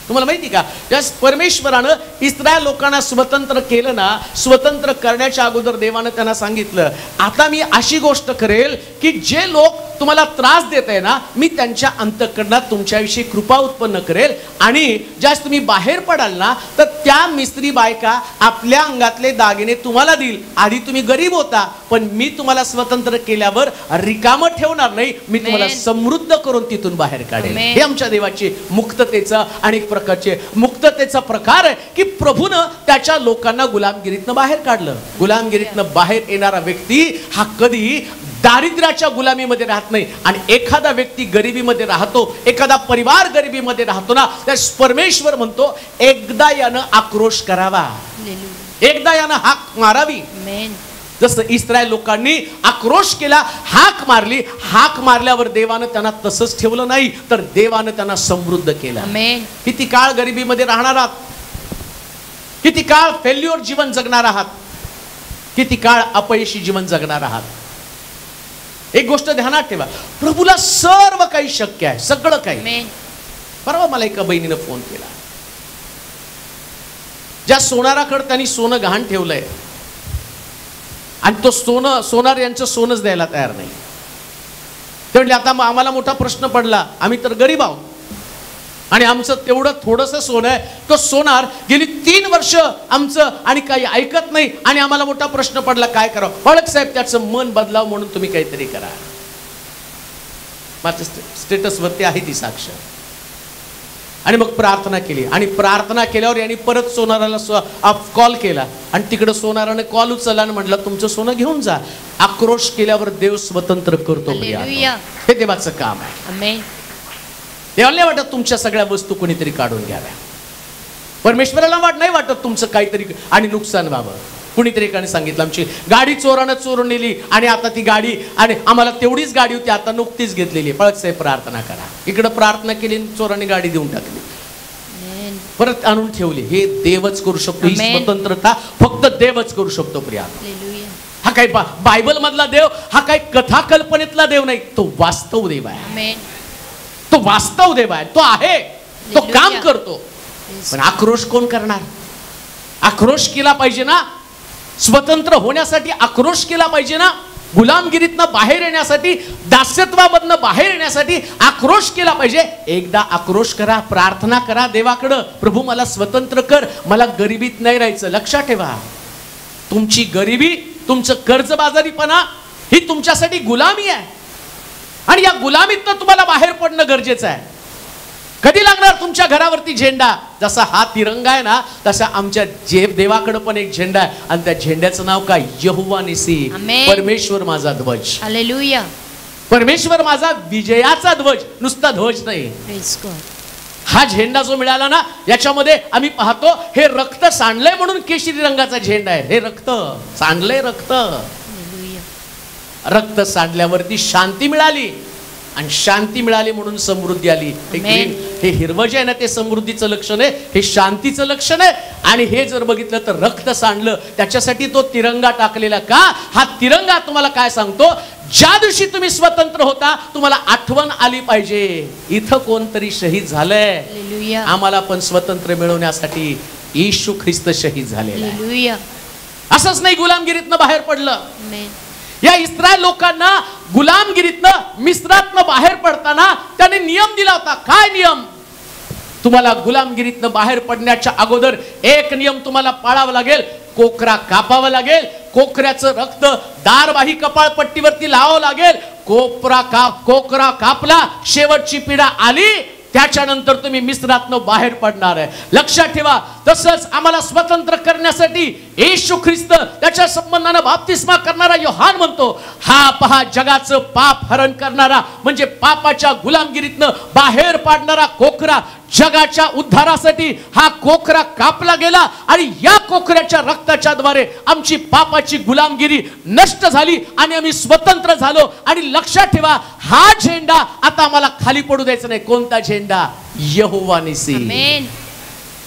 Speaker 1: तुम्हाला माहिती का, त्या परमेश्वरानं इस्रायल लोकांना स्वतंत्र केलं ना, स्वतंत्र करण्याच्या अगोदर देवानं त्यांना सांगितलं आता मी अशी गोष्ट करेल की जे लोक तुम्हाला त्रास देत आहे ना, मी त्यांच्या अंतःकरणात तुमच्याविषयी कृपा उत्पन्न करेल. आणि ज्यास तुम्ही बाहेर पडाल ना तर त्या मिस्त्री बायका आपल्या अंगातले दागिने तुम्हाला देईल. आधी तुम्ही गरीब होता, पण मी तुम्हाला स्वतंत्र केल्यावर रिकामं ठेवणार नाही, मी तुम्हाला समृद्ध करून तिथून बाहेर काढेल. हे आमच्या देवाचे मुक्ततेचा आणि एक प्रकारचे मुक्ततेचा प्रकार आहे की प्रभूनं त्याच्या लोकांना गुलामगिरीतनं बाहेर काढलं. गुलामगिरीतनं बाहेर येणारा व्यक्ती हा कधी दारिद्र्याच्या गुलामीमध्ये राहत नाही. आणि एखादा व्यक्ती गरिबीमध्ये राहतो, एखादा परिवार गरिबीमध्ये राहतो ना, तर परमेश्वर म्हणतो एकदा यानं आक्रोश करावा, एकदा यानं हाक मारावी. जसं इस्रायल लोकांनी आक्रोश केला, हाक मारली. हाक मारल्यावर देवानं त्यांना तसंच ठेवलं नाही, तर देवानं त्यांना समृद्ध केलं. किती काळ गरिबीमध्ये राहणार आहात, किती काळ फेल्युअर जीवन जगणार आहात, किती काळ अपयशी जीवन जगणार आहात. एक गोष्ट ध्यानात ठेवा, प्रभूला सर्व काही शक्य आहे, सगळं काही. परवा मला एका बहिणीनं फोन केला, ज्या सोनाराकडे त्यांनी सोनं गहाण ठेवलंय आणि तो सोनार यांचं सोनच द्यायला तयार नाही. ते म्हणले आता आम्हाला मोठा प्रश्न पडला, आम्ही तर गरीब आहोत आणि आमचं तेवढं थोडंसं सोनं आहे, तो सोनार गेली 3 वर्ष आमचं आणि काही ऐकत नाही आणि आम्हाला मोठा प्रश्न पडला, काय करावं? बाळक साहेब त्याचं मन बदलाव म्हणून तुम्ही काहीतरी करा. माझं स्टेटसवरती आहे ती साक्ष. आणि मग प्रार्थना केली आणि प्रार्थना केल्यावर यांनी परत सोनाराला कॉल केला आणि तिकडे सोनाराने कॉल उचलला आणि म्हटलं तुमचं सोनं घेऊन जा. आक्रोश केल्यावर देव स्वतंत्र करतो. हे देवाचं काम आहे. देवाला नाही वाटत तुमच्या सगळ्या वस्तू कोणीतरी काढून घ्याव्या. परमेश्वराला नाही वाटत तुमचं काहीतरी आणि नुकसान व्हावं. कुणीतरी एकाने सांगितलं आमची गाडी चोरानं चोरून नेली आणि आता ती गाडी, आणि आम्हाला तेवढीच गाडी होती, आता नुकतीच घेतलेली. पळत साहेब प्रार्थना करा. इकडे प्रार्थना केली, चोराने गाडी देऊन टाकली, परत आणून ठेवली. हे देवच करू शकतो. ही स्वतंत्रता फक्त देवच करू शकतो. प्रिया, हा काही बायबल मधला देव, हा काही कथा कल्पनेतला देव नाही, तो वास्तव देव आहे. तो वास्तव देव आहे, तो आहे, तो काम करतो. पण आक्रोश कोण करणार? आक्रोश केला पाहिजे ना, स्वतंत्र होण्यासाठी आक्रोश केला पाहिजे ना, गुलामगिरीतनं बाहेर येण्यासाठी, दास्यत्वामधनं बाहेर येण्यासाठी आक्रोश केला पाहिजे. एकदा आक्रोश करा, प्रार्थना करा देवाकडं, प्रभू मला स्वतंत्र कर, मला गरिबीत नाही राहायचं. लक्षात ठेवा, तुमची गरिबी, तुमचं कर्जबाजारीपणा ही तुमच्यासाठी गुलामी आहे, आणि या गुलामीतनं तुम्हाला बाहेर पडणं गरजेचं आहे. कधी लागणार तुमच्या घरावरती झेंडा? जसा हा तिरंगा आहे ना, तसा आमच्या देवाकडे पण एक झेंडा आहे, आणि त्या झेंड्याचं नाव काय? यहोवा निसी, परमेश्वर माझा ध्वज.
Speaker 2: हालेलुया.
Speaker 1: परमेश्वर माझा विजयाचा ध्वज, नुसता ध्वज नाही. हा झेंडा जो मिळाला ना, याच्यामध्ये आम्ही पाहतो हे रक्त सांडलंय म्हणून केशरी रंगाचा झेंडा आहे. हे रक्त सांडलंय, रक्त सांडल्यावरती शांती मिळाली, आणि शांती मिळाली म्हणून समृद्धी आली. हे हिरवं जे आहे ना, ते समृद्धीचं लक्षण आहे, हे शांतीचं लक्षण आहे. आणि हे जर बघितलं तर रक्त सांडलं, त्याच्यासाठी तो तिरंगा टाकलेला का? हा तिरंगा तुम्हाला काय सांगतो? ज्या दिवशी तुम्ही स्वतंत्र होता, तुम्हाला आठवण आली पाहिजे, इथं कोणतरी शहीद झालंय, आम्हाला पण स्वतंत्र मिळवण्यासाठी येशू ख्रिस्त शहीद झालेला आहे. असंच नाही गुलामगिरीतनं बाहेर पडलं. या इस्रायल लोकांना गुलामगिरीतनं, मिस्रातनं बाहेर पडताना त्याने नियम दिला होता. काय नियम? तुम्हाला गुलामगिरीतनं बाहेर पडण्याच्या अगोदर एक नियम तुम्हाला पाळावा लागेल, कोकरा कापावा लागेल, कोकऱ्याचं रक्त दारबाही कपाळपट्टीवरती लावावं लागेल. कोकरा कापला, शेवटची पिढा आली, त्याच्यानंतर तुम्ही मिस्रातनं बाहेर पडणार आहे. लक्षात ठेवा. तसंच आम्हाला स्वतंत्र करण्यासाठी येशू ख्रिस्त, त्याच्या संबंधानं बाप्तिस्मा करणारा योहान म्हणतो, हा पहा जगाचं पाप हरण करणारा, म्हणजे पापाच्या गुलामगिरीतनं बाहेर पाडणारा कोकरा. जगाच्या उद्धारासाठी हा कोकरा कापला गेला, आणि या कोकऱ्याच्या रक्ताच्या द्वारे आमची पापाची गुलामगिरी नष्ट झाली, आणि आम्ही स्वतंत्र झालो. आणि लक्षात ठेवा, हा झेंडा आता आम्हाला खाली पडू द्यायचा नाही. कोणता झेंडा? यहोवा निसी. आमेन.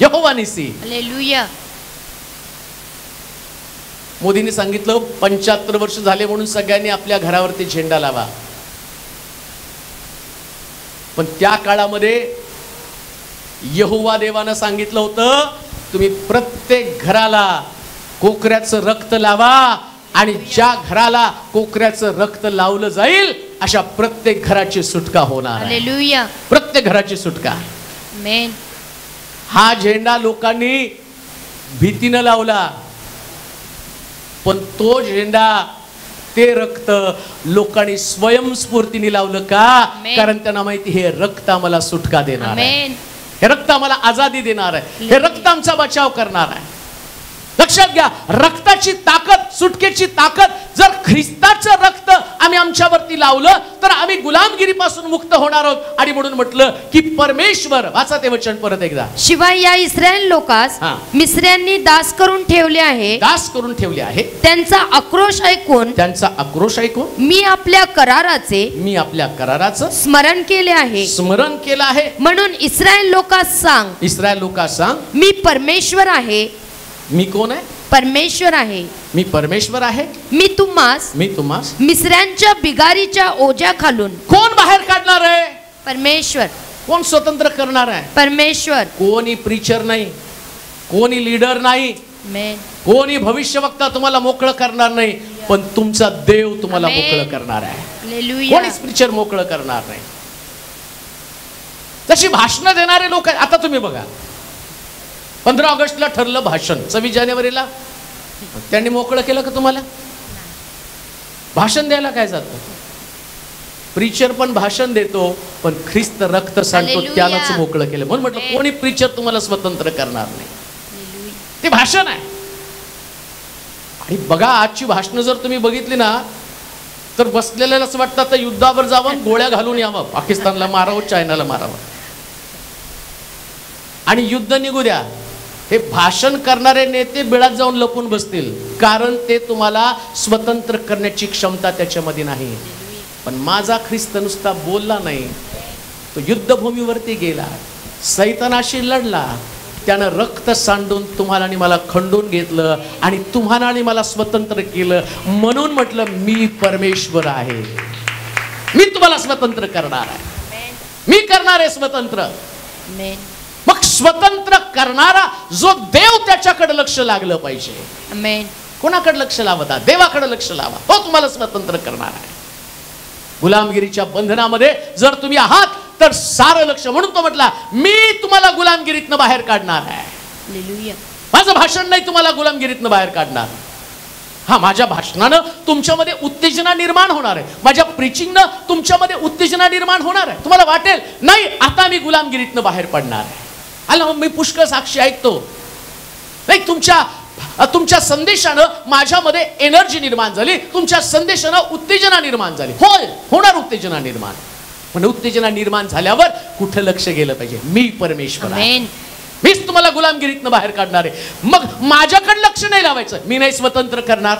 Speaker 1: यहोवा निसी. हालेलुया. मोदींनी सांगितलं 75 वर्ष झाले म्हणून सगळ्यांनी आपल्या घरावरती झेंडा लावा. पण त्या काळामध्ये यहोवा देवानं सांगितलं होतं, तुम्ही प्रत्येक घराला कोकऱ्याचं रक्त लावा, आणि ज्या घराला कोकऱ्याचं रक्त लावलं जाईल अशा प्रत्येक घराची सुटका होणार. हालेलुया. प्रत्येक घराची सुटका. आमेन. हा झेंडा लोकांनी भीतीनं लावला, पण तो झेंडा, ते रक्त लोकांनी स्वयंस्फूर्तीने लावलं. का? कारण त्यांना माहिती हे रक्त आम्हाला सुटका देणार आहे, हे रक्त आम्हाला आजादी देणार आहे, हे रक्त आमचा बचाव करणार आहे. लक्षात घ्या, रक्ताची ताकद, सुटकेची ताकद, जर ख्रिस्ताचं रक्त आम्ही आमच्यावरती लावलं तर आम्ही गुलामगिरीपासून मुक्त होणार आहोत. आणि म्हणून म्हटलं की परमेश्वर, वाचा ते वचन परत एकदा.
Speaker 2: शिवाय या इस्रायल लोकांस मिस्र्यांनी दास करून ठेवले आहे,
Speaker 1: दास करून ठेवले आहे.
Speaker 2: त्यांचा आक्रोश ऐकून,
Speaker 1: त्यांचा आक्रोश ऐकून
Speaker 2: मी आपल्या कराराचं स्मरण केले आहे,
Speaker 1: स्मरण केलं आहे.
Speaker 2: म्हणून इस्रायल लोकांस सांग,
Speaker 1: इस्रायल लोकांस सांग,
Speaker 2: मी परमेश्वर आहे.
Speaker 1: मी कोण आहे?
Speaker 2: परमेश्वर आहे.
Speaker 1: मी परमेश्वर आहे.
Speaker 2: मी तुम्हास मिस्र्यांच्या बिगारीच्या ओझ्या खालून
Speaker 1: कोण बाहेर काढणार आहे?
Speaker 2: परमेश्वर.
Speaker 1: कोण स्वतंत्र करणार आहे?
Speaker 2: परमेश्वर.
Speaker 1: कोणी प्रीचर नाही, कोणी लीडर नाही, कोणी भविष्यवक्ता तुम्हाला मोकळं करणार नाही, पण तुमचा देव तुम्हाला मोकळं करणार आहे. कोणीच प्रीचर मोकळं करणार नाही. तशी भाषण देणारे लोक आहेत. आता तुम्ही बघा, 15 ऑगस्टला ठरलं भाषण, 26 जानेवारीला त्यांनी मोकळं केलं का तुम्हाला? भाषण द्यायला काय जातं? प्रीचर पण भाषण देतो, पण ख्रिस्त रक्त सांडतो त्यालाच मोकळं केलं. म्हणून म्हटलं कोणी प्रीचर तुम्हाला स्वतंत्र करणार नाही, ते भाषण आहे. आणि बघा, आजची भाषणं जर तुम्ही बघितली ना, तर बसलेल्यालाच वाटतं तर युद्धावर जावं, गोळ्या घालून यावं, पाकिस्तानला मारावं, चायनाला मारावं, आणि युद्ध निघू द्या. हे भाषण करणारे नेते बिळात जाऊन लपून बसतील, कारण ते तुम्हाला स्वतंत्र करण्याची क्षमता त्याच्यामध्ये नाही. पण माझा ख्रिस्त नुसता बोलला नाही, तो युद्धभूमीवरती गेला, सैतानाशी लढला, त्यानं रक्त सांडून तुम्हाला आणि मला खंडून घेतलं, आणि तुम्हाला आणि मला स्वतंत्र केलं. म्हणून म्हटलं मी परमेश्वर आहे, मी तुम्हाला स्वतंत्र करणार आहे. मी करणार आहे स्वतंत्र. मग स्वतंत्र करणारा जो देव, त्याच्याकडे लक्ष लागलं पाहिजे. कोणाकडे लक्ष लावता? देवाकडे लक्ष लावा, तो तुम्हाला स्वतंत्र करणार आहे. गुलामगिरीच्या बंधनामध्ये जर तुम्ही आहात तर सारं लक्ष, म्हणून तो म्हटला मी तुम्हाला गुलामगिरीतनं बाहेर काढणार आहे. माझं भाषण नाही तुम्हाला गुलामगिरीतनं बाहेर काढणार. हा, माझ्या भाषणानं तुमच्यामध्ये उत्तेजना निर्माण होणार आहे, माझ्या प्रीचिंगनं तुमच्यामध्ये उत्तेजना निर्माण होणार आहे. तुम्हाला वाटेल नाही आता मी गुलामगिरीतनं बाहेर पडणार आहे. आला, मी पुष्कळ साक्षी ऐकतो, नाही तुमच्या संदेशानं माझ्यामध्ये एनर्जी निर्माण झाली, तुमच्या संदेशानं उत्तेजना निर्माण झाली. होय, होणार उत्तेजना निर्माण. पण उत्तेजना निर्माण झाल्यावर कुठं लक्ष गेलं पाहिजे? मी परमेश्वर आहे, मीच तुम्हाला गुलामगिरीतनं बाहेर काढणार आहे. मग माझ्याकडे लक्ष नाही लावायचं. मी नाही स्वतंत्र करणार,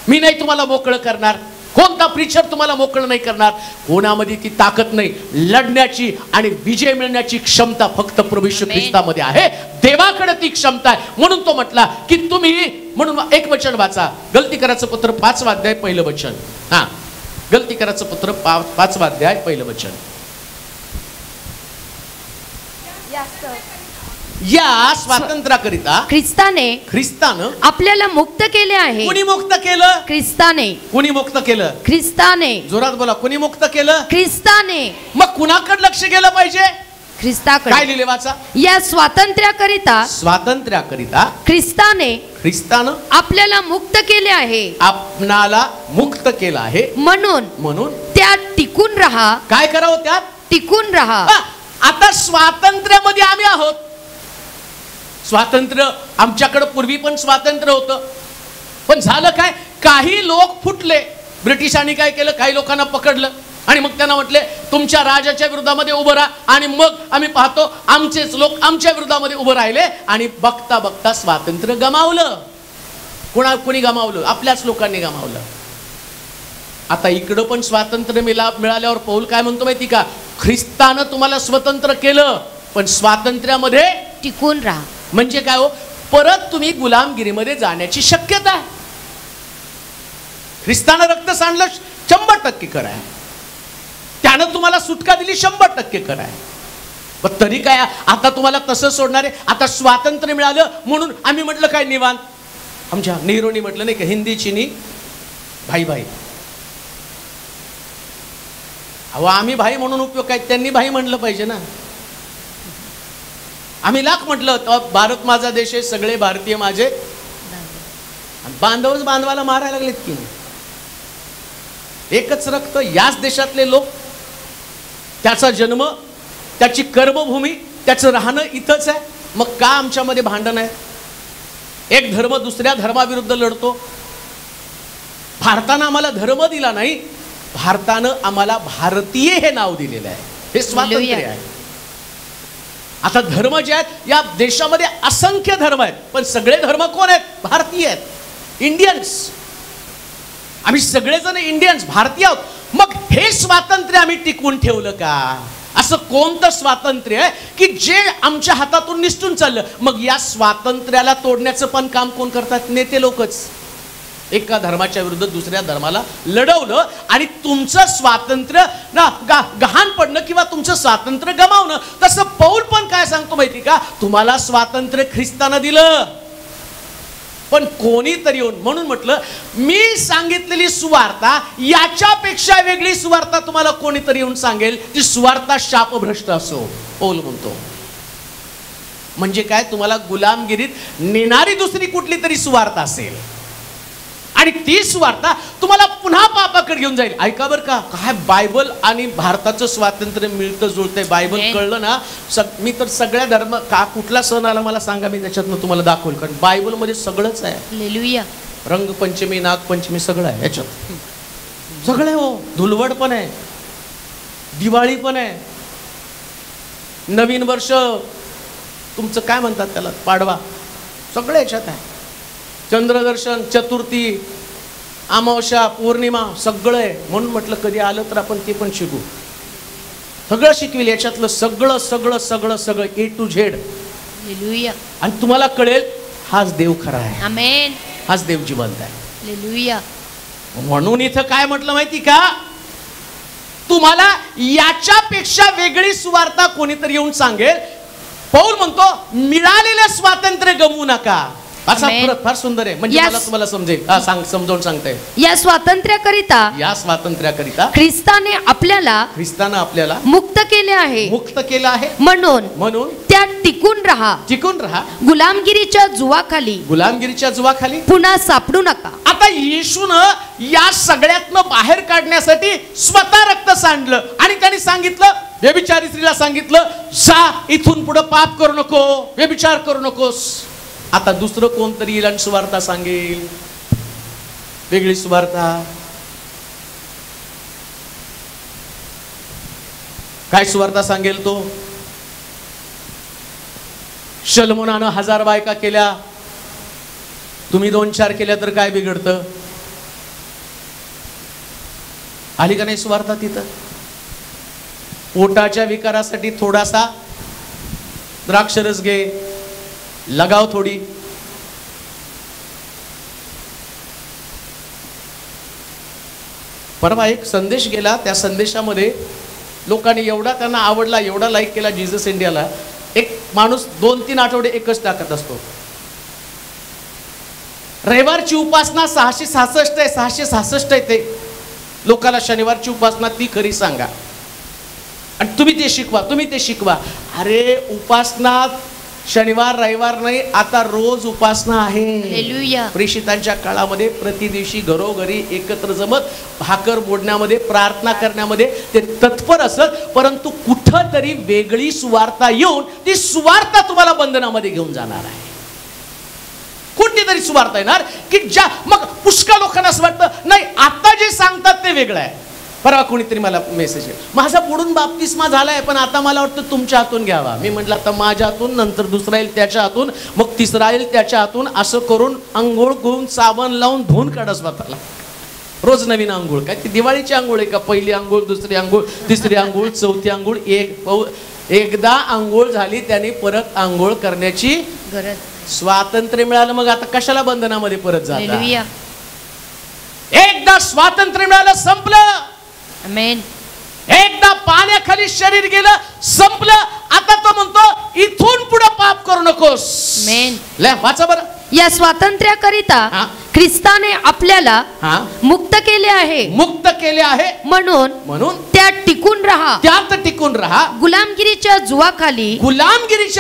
Speaker 1: मी नाही तुम्हाला मोकळं करणार. कोणता प्रीचर तुम्हाला मोकळं नाही करणार. कोणामध्ये ती ताकद नाही, लढण्याची आणि विजय मिळण्याची क्षमता फक्त प्रभू येशू ख्रिस्तामध्ये आहे. देवाकडे ती क्षमता आहे. म्हणून तो म्हटला की तुम्ही, म्हणून एक वचन वाचा, गलतीकराचं पत्र 5वा अध्याय 1 वचन. हा, गलतीकराचं पत्र 5वा अध्याय 1 वचन. या स्वातंत्र्याकरिता ख्रिस्तानं आपल्याला मुक्त केले आहे. कुणी मुक्त केलं? ख्रिस्ताने. कुणी मुक्त केलं? ख्रिस्ताने. जोरात बोला, कुणी मुक्त केलं? ख्रिस्ताने. मग कुणाकडे लक्ष गेलं पाहिजे? ख्रिस्ताकडे. काय लिहिले वाचा? या स्वातंत्र्याकरिता ख्रिस्तानं आपल्याला मुक्त केले आहे. आपणाला मुक्त केलं आहे, म्हणून त्यात टिकून राहा. काय करावं? त्यात टिकून राहा. आता स्वातंत्र्यामध्ये आम्ही आहोत. स्वातंत्र्य आमच्याकडे पूर्वी पण स्वातंत्र्य होतं, पण झालं काय? काही लोक फुटले. ब्रिटिशांनी काय केलं? काही लोकांना पकडलं आणि मग त्यांना म्हटले तुमच्या राजाच्या विरोधामध्ये उभं राहा. आणि मग आम्ही पाहतो आमचेच लोक आमच्या विरोधामध्ये उभं राहिले आणि बघता बघता स्वातंत्र्य गमावलं. कोणी गमावलं? आपल्याच लोकांनी गमावलं. आता इकडं पण स्वातंत्र्य मिळाल्यावर पौल काय म्हणतो माहिती का? ख्रिस्तानं तुम्हाला स्वतंत्र केलं, पण स्वातंत्र्यामध्ये टिकून राहा. म्हणजे काय हो? परत तुम्ही गुलामगिरीमध्ये जाण्याची शक्यता आहे. ख्रिस्तानं रक्त सांडलं 100% खरं आहे, त्यानं तुम्हाला सुटका दिली 100% खरं आहे. पण तरी काय आता तुम्हाला तसं सोडणार आहे? आता स्वातंत्र्य मिळालं म्हणून आम्ही म्हटलं काय निवांत. आमच्या नेहरूंनी म्हटलं नाही का, हिंदी चिनी भाई भाई. अहो, आम्ही भाई म्हणून उपयोग काय? त्यांनी भाई म्हणलं पाहिजे ना. आम्ही लाख म्हटलं भारत माझा देश आहे, सगळे भारतीय माझे बांधवच बांधवाला मारायला लागलेत की. एकच रक्त, याच देशातले लोक, त्याचा जन्म, त्याची कर्मभूमी, त्याचं राहणं इथंच आहे. मग का आमच्यामध्ये भांडण आहे? एक धर्म दुसऱ्या धर्माविरुद्ध लढतो. भारतानं आम्हाला धर्म दिला नाही, भारतानं आम्हाला भारतीय हे नाव दिलेलं आहे. हे स्वातंत्र्य आहे. आता धर्म जे आहेत या देशामध्ये असंख्य धर्म आहेत, पण सगळे धर्म कोण आहेत? भारतीय आहेत, इंडियन्स. आम्ही सगळेजण इंडियन्स, भारतीय आहोत. मग हे स्वातंत्र्य आम्ही टिकवून ठेवलं का? असं कोणतं स्वातंत्र्य आहे की जे आमच्या हातातून निसटून चाललं? मग या स्वातंत्र्याला तोडण्याचं पण काम कोण करतात? नेते लोकच. एका धर्माच्या विरुद्ध दुसऱ्या धर्माला लढवलं आणि तुमचं स्वातंत्र्य गहाण पडणं किंवा तुमचं स्वातंत्र्य गमावणं. तसं पौल पण काय सांगतो माहिती का? तुम्हाला स्वातंत्र्य ख्रिस्तानं दिलं, पण कोणीतरी येऊन, म्हणून म्हटलं मी सांगितलेली सुवार्ता याच्यापेक्षा वेगळी सुवार्ता तुम्हाला कोणीतरी येऊन सांगेल, ती सुवार्ता शापभ्रष्ट असो. पौल म्हणतो म्हणजे काय? तुम्हाला गुलामगिरीत नेणारी दुसरी कुठली तरी सुवार्ता असेल आणि ती सुवार्ता तुम्हाला पुन्हा पापाकडे घेऊन जाईल. ऐका बरं का, काय बायबल आणि भारताचं स्वातंत्र्य मिळतं जुळतंय. बायबल कळलं ना, मी तर सगळ्या धर्म का कुठला सण आला मला सांगा, मी त्याच्यातनं तुम्हाला दाखवलं. कारण बायबलमध्ये सगळंच आहे. हालेलुया. रंगपंचमी, नागपंचमी सगळं आहे याच्यात, सगळं आहे हो. धुलवड पण आहे, दिवाळी पण आहे, नवीन वर्ष तुमचं काय म्हणतात त्याला, पाडवा, सगळं याच्यात आहे. चंद्रदर्शन, चतुर्थी, अमावस्या, पौर्णिमा सगळं आहे. म्हणून म्हटलं कधी आलं तर आपण ते पण शिकू. सगळं शिकविल याच्यातलं, सगळं सगळं सगळं सगळं A to Z. हालेलुया. आणि तुम्हाला कळेल हाच देव खरा आहे. आमेन. हाच देव जिवंत आहे. हालेलुया. म्हणून इथं काय म्हटलं माहिती का? तुम्हाला याच्यापेक्षा वेगळी सुवार्ता कोणीतरी येऊन सांगेल. पौल म्हणतो मिळालेले स्वातंत्र्य गमवू नका. असा फार सुंदर आहे. म्हणजे मला तुम्हाला समजेल, समजावून सांगते.
Speaker 2: या स्वातंत्र्याकरिता ख्रिस्ताने आपल्याला मुक्त केले आहे. म्हणून त्या टिकून राहा. गुलामगिरीच्या जुवाखाली पुन्हा सापडू नका.
Speaker 1: आता येशूनं या सगळ्यातनं बाहेर काढण्यासाठी स्वतः रक्त सांडलं आणि त्यांनी सांगितलं, व्यभिचारी स्त्रीला सांगितलं, जा इथून पुढे पाप करू नको, व्यभिचार करू नकोस. आता दुसरं कोणतरी येईल आणि सुवार्ता सांगेल, वेगळी सुवार्ता. काय सुवार्ता सांगेल तो? शलमोनानं 1000 बायका केल्या, तुम्ही 2-4 केल्या तर काय बिघडतं? आली का नाही सुवार्ता तिथं? पोटाच्या विकारासाठी थोडासा द्राक्षरस घे, लगाव थोडी. परवा एक संदेश गेला, त्या संदेशामध्ये लोकांनी एवढा त्यांना आवडला, एवढा लाईक केला जीसस इंडियाला. एक माणूस 2-3 आठवडे एकच टाकत असतो. रविवारची उपासना 666 आहे, 666 आहे. ते लोकांना शनिवारची उपासना ती खरी सांगा आणि तुम्ही ते शिकवा. अरे उपासना शनिवार रविवार नाही, आता रोज उपासना आहे. प्रेषितांच्या काळामध्ये प्रति दिवशी घरोघरी एकत्र जमत भाकर मोडण्यामध्ये, प्रार्थना करण्यामध्ये ते तत्पर असत. परंतु कुठंतरी वेगळी सुवार्ता येऊन ती सुवार्ता तुम्हाला बंधनामध्ये घेऊन जाणार आहे. कोणती तरी सुवार्ता येणार की ज्या मग पुष्कळ लोकांना असं वाटतं नाही आता जे सांगतात ते वेगळं आहे. परवा कोणीतरी मला मेसेज आहे, माझा बुडून बाप्तिस्मा झालाय पण आता मला वाटतं तुमच्या हातून घ्यावा. मी म्हटलं आता माझ्या हातून, नंतर दुसरा येईल त्याच्या हातून, मग तिसरा येईल त्याच्या हातून. असं करून आंघोळ करून साबण लावून धुवून काढा स्वतःला. रोज नवीन आंघोळ. काय ती दिवाळीची आंघोळ आहे का? पहिली आंघोळ, दुसरी आंघोळ, तिसरी आंघोळ, चौथी आंघोळ. एकदा आंघोळ झाली त्याने परत आंघोळ करण्याची गरज. स्वातंत्र्य मिळालं, मग आता कशाला बंधनामध्ये परत जाता? एकदा स्वातंत्र्य मिळालं, संपलं.
Speaker 2: आमेन.
Speaker 1: एकदा पाण्याखाली शरीर गेलं, संपलं. आता तो म्हणतो इथून पुढे पाप करू नकोस.
Speaker 2: आमेन.
Speaker 1: वाचा बरं.
Speaker 2: या स्वातंत्र्याकरिता ख्रिस्ताने आपल्याला मुक्त केले आहे. म्हणून त्यात टिकून राहा. गुलामगिरीच्या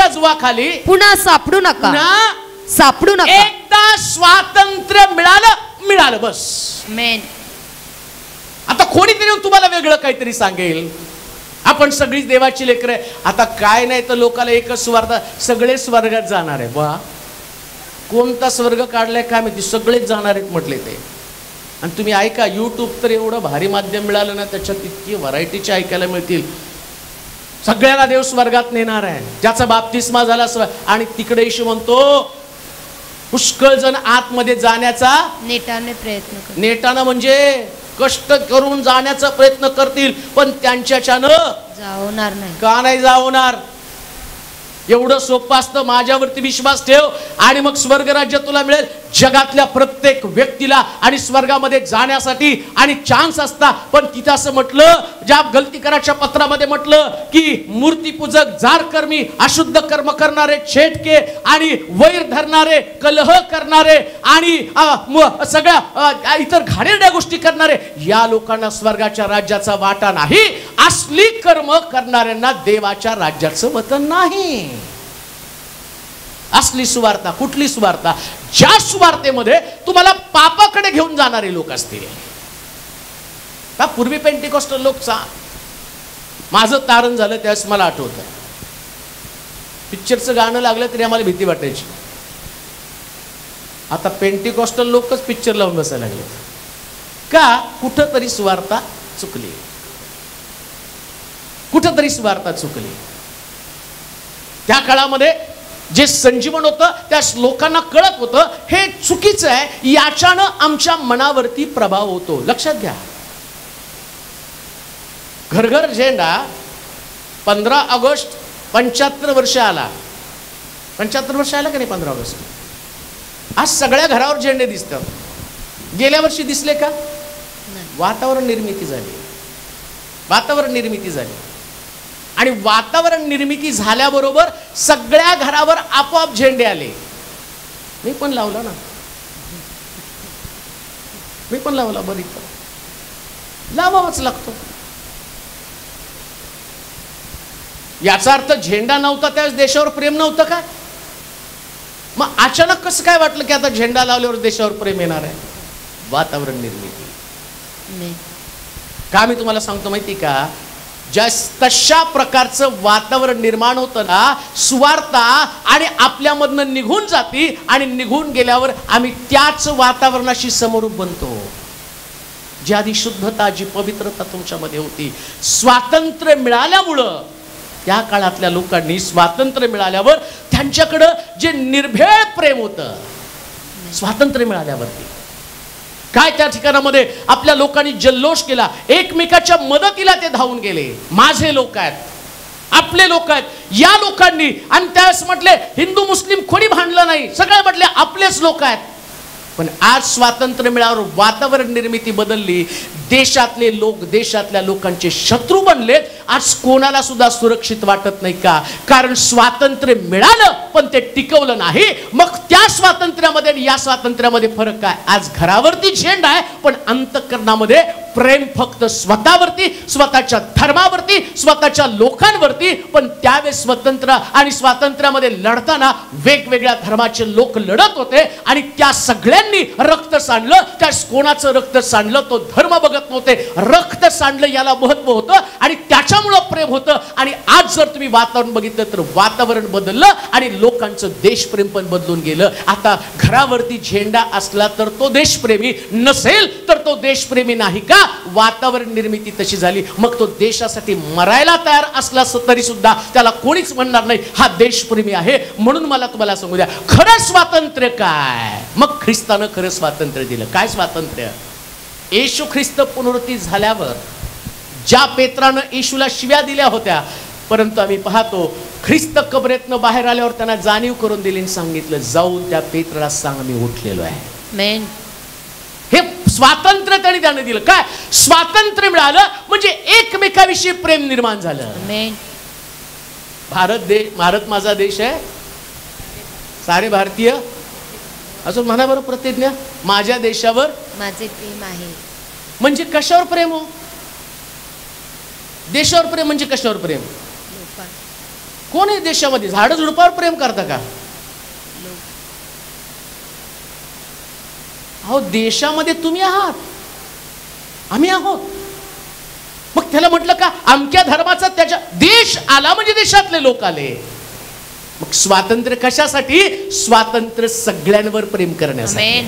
Speaker 2: जुवाखाली पुन्हा सापडू नका. एकदा स्वातंत्र्य मिळालं बस. आमेन.
Speaker 1: आता कोणीतरी तुम्हाला वेगळं काहीतरी सांगेल, आपण सगळीच देवाची लेकरं आहे. आता काय नाही तर लोकांना एकच सुवार्ता, सगळे स्वर्गात जाणार आहे. वा, कोणता स्वर्ग काढलाय काय माहिती, सगळेच जाणार आहेत म्हटले ते. आणि तुम्ही ऐका, यूट्यूब तर एवढं भारी माध्यम मिळालं ना, त्याच्यात इतकी व्हरायटीचे ऐकायला मिळतील. सगळ्याला देव स्वर्गात नेणार आहे, ज्याचा बाप्तिस्मा झाला. आणि तिकडे येशू म्हणतो पुष्कळ जण आतमध्ये जाण्याचा नेटानं म्हणजे कष्ट करून जाण्याचा प्रयत्न करतील, पण त्यांच्याच्यानं
Speaker 2: जावणार नाही.
Speaker 1: का नाही जावणार? एवढं सोपं असतं. माझ्यावरती विश्वास ठेव आणि मग स्वर्ग राज्य तुला मिळेल. जगातल्या प्रत्येक व्यक्तीला आणि स्वर्गामध्ये जाण्यासाठी आणि चान्स असता. पण तिथं असं म्हटलं, ज्या गलतीकराच्या पत्रामध्ये म्हटलं की मूर्तीपूजक, जारकर्मी, अशुद्ध कर्म करणारे, छेटके आणि वैर धरणारे, कलह करणारे आणि सगळ्या इतर घाणेरड्या गोष्टी करणारे, या लोकांना स्वर्गाच्या राज्याचा वाटा नाही. असली कर्म करणाऱ्यांना देवाच्या राज्याचं वतन नाही. असली सुवार्ता, कुठली सुवार्ता? ज्या सुवार्तेमध्ये तुम्हाला पापाकडे घेऊन जाणारे लोक असतील. पूर्वी पेंटिकॉस्टल लोक, माझं तारण झालं त्यावेळेस मला आठवतं, पिक्चरचं गाणं लागलं तरी आम्हाला भीती वाटायची. आता पेंटिकॉस्टल लोकच पिक्चर लावून बसायला लागले. का? कुठंतरी सुवार्ता चुकली, कुठंतरी सुवार्ता चुकली. त्या काळामध्ये जे संजीवन होतं त्या लोकांना कळत होतं हे चुकीचं आहे, याच्यानं आमच्या मनावरती प्रभाव होतो. लक्षात घ्या, घरघर झेंडा 15 ऑगस्ट 75 वर्ष आला. 75 वर्ष आला का नाही 15 ऑगस्ट? आज सगळ्या घरावर झेंडे दिसतात. गेल्या वर्षी दिसले का? वातावरण निर्मिती झाली. वातावरण निर्मिती झाली. आणि वातावरण निर्मिती झाल्याबरोबर सगळ्या घरावर आपोआप झेंडे आले. मी पण लावला ना, मी पण लावला. बरं, लावावाच लागतो. याचा अर्थ झेंडा नव्हता त्यावेळेस देशावर प्रेम नव्हतं का? मग अचानक कसं काय वाटलं की आता झेंडा लावल्यावर देशावर प्रेम येणार आहे? वातावरण निर्मिती. का मी तुम्हाला सांगतो माहिती का? ज्या तशा प्रकारचं वातावरण निर्माण होतं ना, सुवार्ता आणि आपल्यामधनं निघून जाती आणि निघून गेल्यावर आम्ही त्याच वातावरणाशी समरूप बनतो. जी आधी शुद्धता, जी पवित्रता तुमच्यामध्ये होती, स्वातंत्र्य मिळाल्यामुळं त्या काळातल्या लोकांनी स्वातंत्र्य मिळाल्यावर त्यांच्याकडं जे निर्भेळ प्रेम होतं, स्वातंत्र्य मिळाल्यावरती काय त्या ठिकाणामध्ये आपल्या लोकांनी जल्लोष केला, एकमेकाच्या मदतीला ते धावून गेले. माझे लोक आहेत, आपले लोक आहेत, या लोकांनी. आणि त्यावेळेस म्हटले हिंदू मुस्लिम कोणी भांडलं नाही, सगळे म्हटले आपलेच लोक आहेत. पण आज स्वातंत्र्य मिळाल्यावर वातावरण निर्मिती बदलली. देशातले लोक देशातल्या लोकांचे शत्रू बनलेत. आज कोणाला सुद्धा सुरक्षित वाटत नाही. का? कारण स्वातंत्र्य मिळालं पण ते टिकवलं नाही. मग त्या स्वातंत्र्यामध्ये आणि या स्वातंत्र्यामध्ये फरक काय? आज घरावरती झेंडा आहे पण अंतःकरणामध्ये प्रेम फक्त स्वतःवरती, स्वतःच्या धर्मावरती, स्वतःच्या लोकांवरती. पण त्यावेळेस स्वतंत्र आणि स्वातंत्र्यामध्ये लढताना वेगवेगळ्या धर्माचे लोक लढत होते आणि त्या सगळ्यांनी रक्त सांडलं. त्या कोणाचं रक्त सांडलं तो धर्म बघत नव्हते, रक्त सांडलं याला महत्व होतं आणि त्याच्यामुळं प्रेम होतं. आणि आज जर तुम्ही वातावरण बघितलं तर वातावरण बदललं आणि लोकांचं देशप्रेम पण बदलून गेलं. आता घरावरती झेंडा असला तर तो देशप्रेमी, नसेल तर तो देशप्रेमी नाही का? वातावरण निर्मिती तशी झाली. मग तो देशासाठी मरायला तयार असला तरी सुद्धा त्याला कोणीच म्हणणार नाही हा देशप्रेमी आहे. म्हणून मला तुम्हाला सांगू द्या, खरं स्वातंत्र्य काय? मग ख्रिस्तानं खरं स्वातंत्र्य दिलं. काय स्वातंत्र्य? येशू ख्रिस्त पुनरुत्थित झाल्यावर ज्या पेत्रानं येशूला शिव्या दिल्या होत्या, परंतु आम्ही पाहतो ख्रिस्त कबरेतनं बाहेर आल्यावर त्यांना जाणीव करून दिली, सांगितलं जाऊन त्या पेत्राला सांग मी उठलेलो आहे. आमेन. हे स्वातंत्र्य त्याने दिलं. काय? स्वातंत्र्य मिळालं म्हणजे एकमेकाविषयी प्रेम निर्माण झालं. आमेन. भारत माझा देश आहे, सारे भारतीय. अजून म्हणा बरं प्रतिज्ञा, माझ्या देशावर
Speaker 2: माझे प्रेम आहे.
Speaker 1: म्हणजे कशावर प्रेम हो? देशावर प्रेम म्हणजे कशावर प्रेम? कोण आहे देशामध्ये? झाड झुडपावर प्रेम करता का? अहो देशामध्ये तुम्ही आहात, आम्ही आहोत. मग त्याला म्हटलं का अमक्या धर्माचा त्याच्या देश आला म्हणजे देशातले लोक आले. मग स्वातंत्र्य कशासाठी? स्वातंत्र्य सगळ्यांवर प्रेम करण्यासाठी.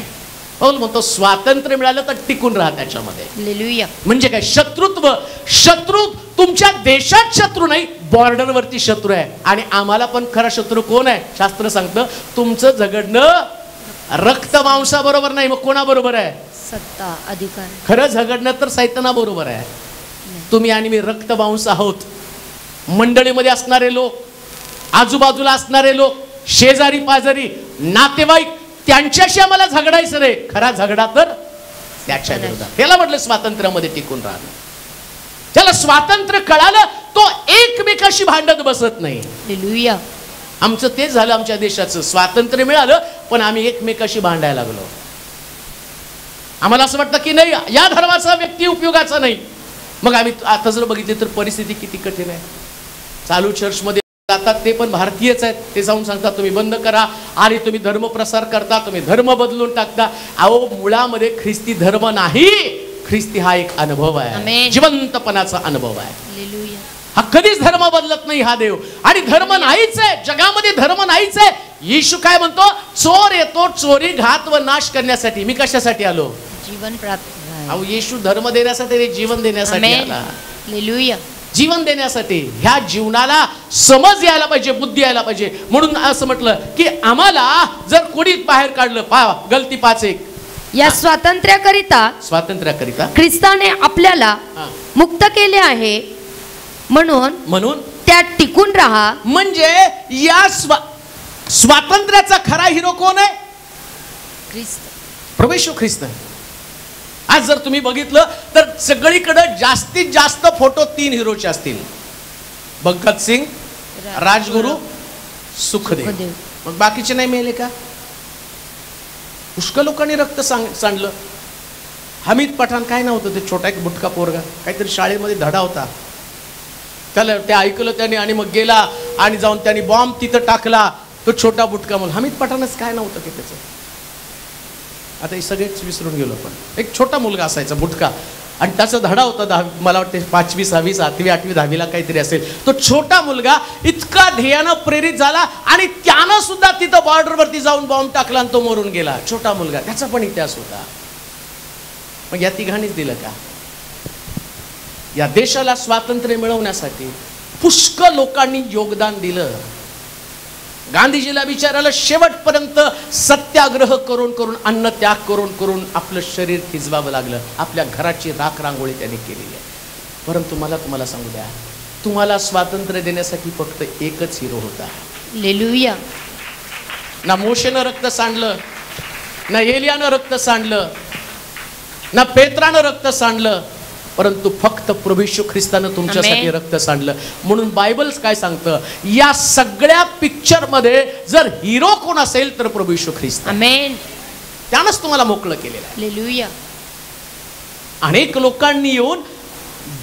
Speaker 1: पाऊल म्हणतो स्वातंत्र्य मिळालं तर टिकून राहा त्याच्यामध्ये. हालेलुया. म्हणजे काय? शत्रू तुमच्या देशात शत्रू नाही, बॉर्डरवरती शत्रू आहे. आणि आम्हाला पण खरा शत्रू कोण आहे? शास्त्र सांगतं तुमचं झगडणं रक्त मांसाबरोबर नाही, मग कोणाबरोबर आहे? सत्ता अधिकार. खरं झगडणं तर सैताना बरोबर आहे. तुम्ही आणि मी रक्त मांस आहोत. मंडळीमध्ये असणारे लोक, आजूबाजूला असणारे लोक, शेजारी पाजारी, नातेवाईक, त्यांच्याशी आम्हाला झगडायचं नाही. खरा झगडा तर त्याच्या विरोधात. त्याला म्हटलं स्वातंत्र्यामध्ये टिकून राहणं. त्याला स्वातंत्र्य कळालं तो एकमेकाशी भांडत बसत नाही. हालेलुया. आमचं तेच झालं. आमच्या देशाचं स्वातंत्र्य मिळालं पण आम्ही एकमेकाशी भांडायला लागलो. आम्हाला असं वाटतं की नाही या धर्माचा व्यक्ती उपयोगाचा नाही. मग आम्ही आता जर बघितली तर परिस्थिती किती कठीण आहे. चालू चर्चमध्ये जातात ते पण भारतीयच आहेत, ते जाऊन सांगतात तुम्ही बंद करा आणि तुम्ही धर्म प्रसार करता, तुम्ही धर्म बदलून टाकता. अहो मुळामध्ये ख्रिस्ती धर्म नाही, ख्रिस्ती हा एक अनुभव आहे, जिवंतपणाचा अनुभव आहे. हालेलुया. हा कधीच धर्म बदलत नाही हा देव. आणि धर्म नाहीच आहे जगामध्ये, धर्म नाहीच आहे. येशू काय म्हणतो? चोर येतो चोरी घात व नाश करण्यासाठी, मी कशासाठी आलो? जीवन प्राप्त. अहो येशू धर्म देण्यासाठी, जीवन देण्यासाठी आला. हालेलुया. जीवन देण्यासाठी. ह्या जीवनाला समज यायला पाहिजे, बुद्धी यायला पाहिजे. म्हणून असं म्हटलं की आम्हाला जर कोणी बाहेर काढलं, गलती 5:1,
Speaker 2: या स्वातंत्र्याकरिता
Speaker 1: ख्रिस्ताने
Speaker 2: आपल्याला मुक्त केले आहे, म्हणून त्यात टिकून राहा.
Speaker 1: म्हणजे या स्वातंत्र्याचा खरा हिरो कोण आहे?
Speaker 2: ख्रिस्त,
Speaker 1: प्रभू येशू ख्रिस्त. आज जर तुम्ही बघितलं तर सगळीकडे जास्तीत जास्त फोटो 3 हिरोचे असतील, भगत सिंग, राजगुरू, सुखदेव. मग बाकीचे नाही मिळाले का? पुष्कळ लोकांनी रक्त सांडलं. हमीद पठाण काय नव्हतं, ते छोटा एक बुटका पोरगा, काहीतरी शाळेमध्ये धडा होता, त्याला ते ऐकलं त्याने आणि मग गेला आणि जाऊन त्याने बॉम्ब तिथं टाकला. तो छोटा बुटका मुलगा, हमीद पठाणच काय नव्हतं की त्याचं. आता हे सगळेच विसरून गेलो. पण एक छोटा मुलगा असायचा बुटका, आणि त्याचा धडा होता मला वाटते 5वी 6वी 7वी 8वी 10वीला काहीतरी असेल. तो छोटा मुलगा इतका ध्येयानं प्रेरित झाला आणि त्यानं सुद्धा तिथं बॉर्डरवरती जाऊन बॉम्ब टाकला आणि तो मरून गेला. छोटा मुलगा, त्याचा पण इतिहास होता. मग या तिघांनीच दिलं का? या देशाला स्वातंत्र्य मिळवण्यासाठी पुष्कळ लोकांनी योगदान दिलं. गांधीजीला बिचारायला शेवटपर्यंत सत्याग्रह करून करून, अन्न त्याग करून करून आपलं शरीर थिजवावं लागलं. आपल्या घराची राख रांगोळी त्यांनी केलेली आहे. परंतु तुम्हाला सांगू द्या, तुम्हाला स्वातंत्र्य देण्यासाठी फक्त एकच हिरो होता.
Speaker 2: हालेलुया.
Speaker 1: ना मोशेनं रक्त सांडलं, ना एलियानं रक्त सांडलं, ना पेत्रानं रक्त सांडलं, परंतु फक्त प्रभू येशू ख्रिस्तानं तुमच्यासाठी रक्त सांडलं. म्हणून बायबल काय सांगतं, या सगळ्या पिक्चर मध्ये जर हिरो कोण असेल तर प्रभू येशू ख्रिस्त.
Speaker 2: आमेन.
Speaker 1: त्यानंच तुम्हाला मोकळं केलेलं आहे.
Speaker 2: हालेलुया.
Speaker 1: अनेक लोकांनी येऊन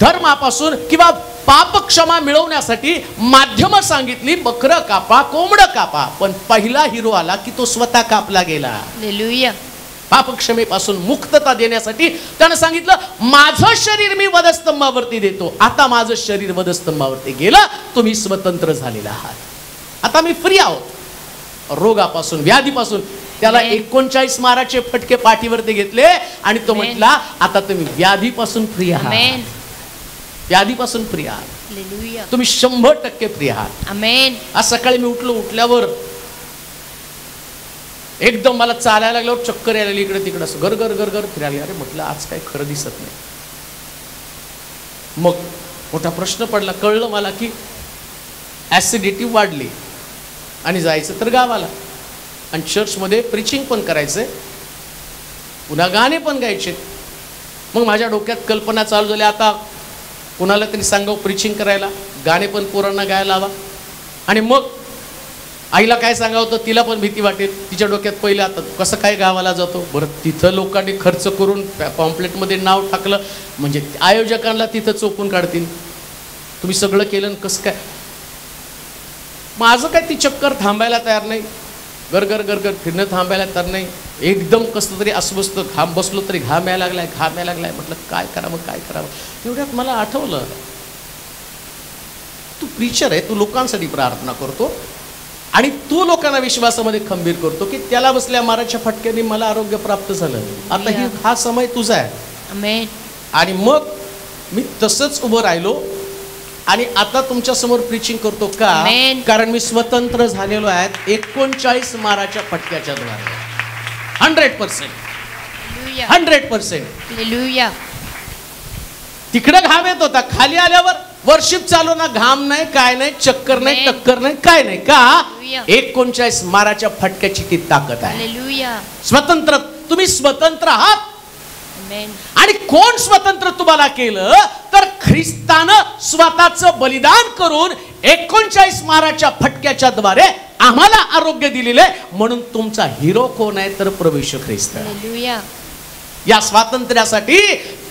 Speaker 1: धर्मापासून किंवा पाप क्षमा मिळवण्यासाठी माध्यम सांगितली, बकरं कापा, कोंबडं कापा, पण पहिला हिरो आला की तो स्वतः कापला गेला.
Speaker 2: हालेलुया.
Speaker 1: पापक्षमेपासून मुक्तता देण्यासाठी त्यानं सांगितलं, माझं शरीर मी वधस्तंभावरती देतो. आता माझं शरीर वधस्तंभावरती गेलं, तुम्ही स्वतंत्र झालेला आहात. आता मी फ्री आहोत रोगापासून, व्याधीपासून. त्याला 39 माराचे फटके पाठीवरती घेतले आणि तो म्हटला, आता तुम्ही व्याधीपासून फ्री आहात. व्याधीपासून फ्री आहात. तुम्ही 100% फ्री आहात.
Speaker 2: आमेन.
Speaker 1: आज सकाळी मी उठल्यावर एकदम मला चालायला लागल्यावर चक्कर यायला लागली, इकडे तिकडे असं गरगर गरगर फिरायला. अरे म्हटलं आज काही खरं दिसत नाही. मग मोठा प्रश्न पडला. कळलं मला की ऍसिडिटी वाढली आणि जायचं तर गावाला, आणि चर्चमध्ये प्रीचिंग पण करायचंय, पुन्हा गाणे पण गायचे. मग माझ्या डोक्यात कल्पना चालू झाली, आता कुणाला तरी सांगावं प्रीचिंग करायला, गाणे पण पोरांना गायला हवा. आणि मग आईला काय सांगावं तर तिला पण भीती वाटेल. तिच्या डोक्यात पहिलं, आता कसं काय गावाला जातो. बरं, तिथं लोकांनी खर्च करून पॉम्पलेटमध्ये नाव टाकलं म्हणजे आयोजकांना तिथं चोपून काढतील. तुम्ही सगळं केलं कसं काय. माझं काय ती चक्कर थांबायला तयार नाही, गरगर गरगर फिरणं थांबायला तयार नाही. एकदम कसं तरी अस्वस्थ घाम बसलो तरी घाम यायला लागलाय. म्हटलं काय करावं. एवढ्यात मला आठवलं, तू प्रीचर आहे, तू लोकांसाठी प्रार्थना करतो आणि तू लोकांना विश्वासामध्ये खंबीर करतो की त्याला बसल्या माराच्या फटक्याने मला आरोग्य प्राप्त झालं. आता हा समय तुझा आहे.
Speaker 2: आमेन.
Speaker 1: आणि मग मी तसंच उभं राहिलो आणि आता तुमच्या समोर प्रीचिंग करतो का? कारण मी स्वतंत्र झालेलो आहे 39 माराच्या फटक्याच्या द्वारे. 100%.
Speaker 2: हालेलुया.
Speaker 1: तिकडे घाम येत होता, खाली आल्यावर वर्शिप चालू ना, घाम नाही, काय नाही, चक्कर नाही, टक्कर नाही, काय नाही. का? 39 माराच्या फटक्याची ती ताकद आहे. स्वतंत्र, तुम्ही स्वतंत्र आहात. आणि कोण स्वतंत्र तुम्हाला केलं तर ख्रिस्तानं स्वतःचं बलिदान करून 39 माराच्या फटक्याच्या द्वारे आम्हाला आरोग्य दिलेले. म्हणून तुमचा हिरो कोण आहे तर प्रभू येशू ख्रिस्त. या स्वातंत्र्यासाठी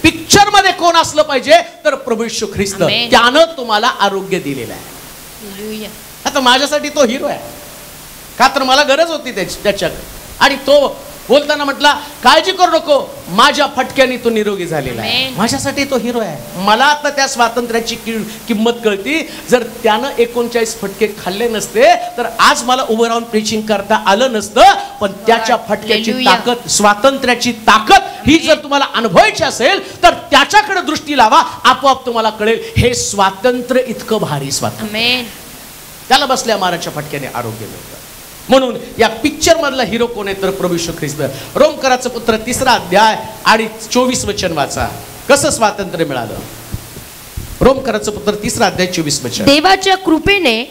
Speaker 1: पिक्चर मध्ये कोण असलं पाहिजे तर प्रभू येशू ख्रिस्त. त्यानं तुम्हाला आरोग्य दिलेलं आहे. आता माझ्यासाठी तो हिरो आहे, का तर मला गरज होती त्याच्याकडे. आणि तो बोलताना म्हटला, काळजी करू नको, माझ्या फटक्याने तो निरोगी झालेला आहे. माझ्यासाठी तो हिरो आहे. मला आता त्या स्वातंत्र्याची किंमत कळती. जर त्यानं 39 फटके खाल्ले नसते तर आज मला उभं राहून प्रीचिंग करता आलं नसतं. पण त्याच्या फटक्याची ताकद, स्वातंत्र्याची ताकद ही जर तुम्हाला अनुभवायची असेल तर त्याच्याकडे दृष्टी लावा. आपोआप तुम्हाला कळेल हे स्वातंत्र्य इतकं भारी स्वातंत्र्य. त्याला बसल्या माराच्या फटक्याने आरोग्य मिळतं. म्हणून या पिक्चर मधला हिरो कोण आहे तर प्रभू येशू ख्रिस्त. रोमकराचं पुत्र 3रा अध्याय आणि 24 वचन वाचा. कसं स्वातंत्र्य मिळालं? रोमकराचं पुत्र 3रा अध्याय 24 वचन.
Speaker 2: देवाच्या कृपेने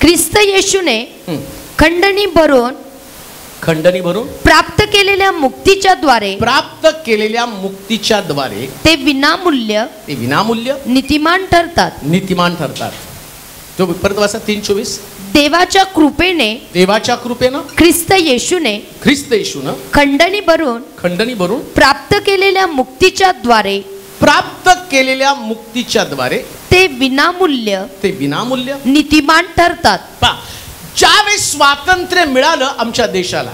Speaker 2: ख्रिस्त येशूने खंडणी भरून
Speaker 1: खंडणी भरून
Speaker 2: प्राप्त केलेल्या मुक्तीच्या द्वारे ते विनामूल्य नीतिमान ठरतात.
Speaker 1: तो परत वाचा 3:24.
Speaker 2: देवाच्या कृपेने ख्रिस्त येशूने खंडणी भरून प्राप्त केलेल्या मुक्तीच्या द्वारे ते विनामूल्य नीतिमान ठरतात.
Speaker 1: ज्यावेळेस स्वातंत्र्य मिळालं आमच्या देशाला,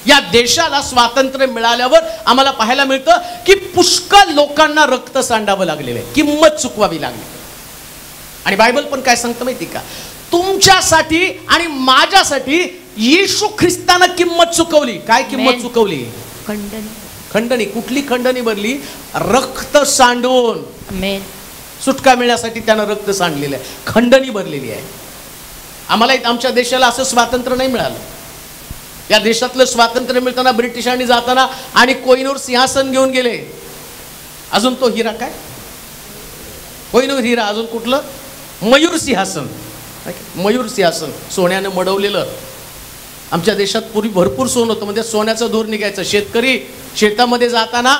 Speaker 1: या देशाला स्वातंत्र्य मिळाल्यावर आम्हाला पाहायला मिळतं की पुष्कळ लोकांना रक्त सांडावं लागलेलं आहे, किंमत चुकवावी लागली. आणि बायबल पण काय सांगतं माहिती का, तुमच्यासाठी आणि माझ्यासाठी येशू ख्रिस्तानं किंमत चुकवली. काय किंमत चुकवली? खंडणी. कुठली खंडणी भरली? रक्त सांडून. सुटका मिळण्यासाठी त्यानं रक्त सांडलेलं आहे, खंडणी भरलेली आहे. आम्हाला आमच्या देशाला असं स्वातंत्र्य नाही मिळालं. या देशातलं स्वातंत्र्य मिळताना ब्रिटिशांनी जाताना आणि कोहिनूर सिंहासन घेऊन गेले. अजून तो हिरा काय, कोहिनूर हिरा, अजून कुठलं? मयूर सिंहासन सोन्याने मडवलेलं. आमच्या देशात पूर्वी भरपूर सोनं होतं, म्हणजे सोन्याचं धूर निघायचं. शेतकरी शेतामध्ये जाताना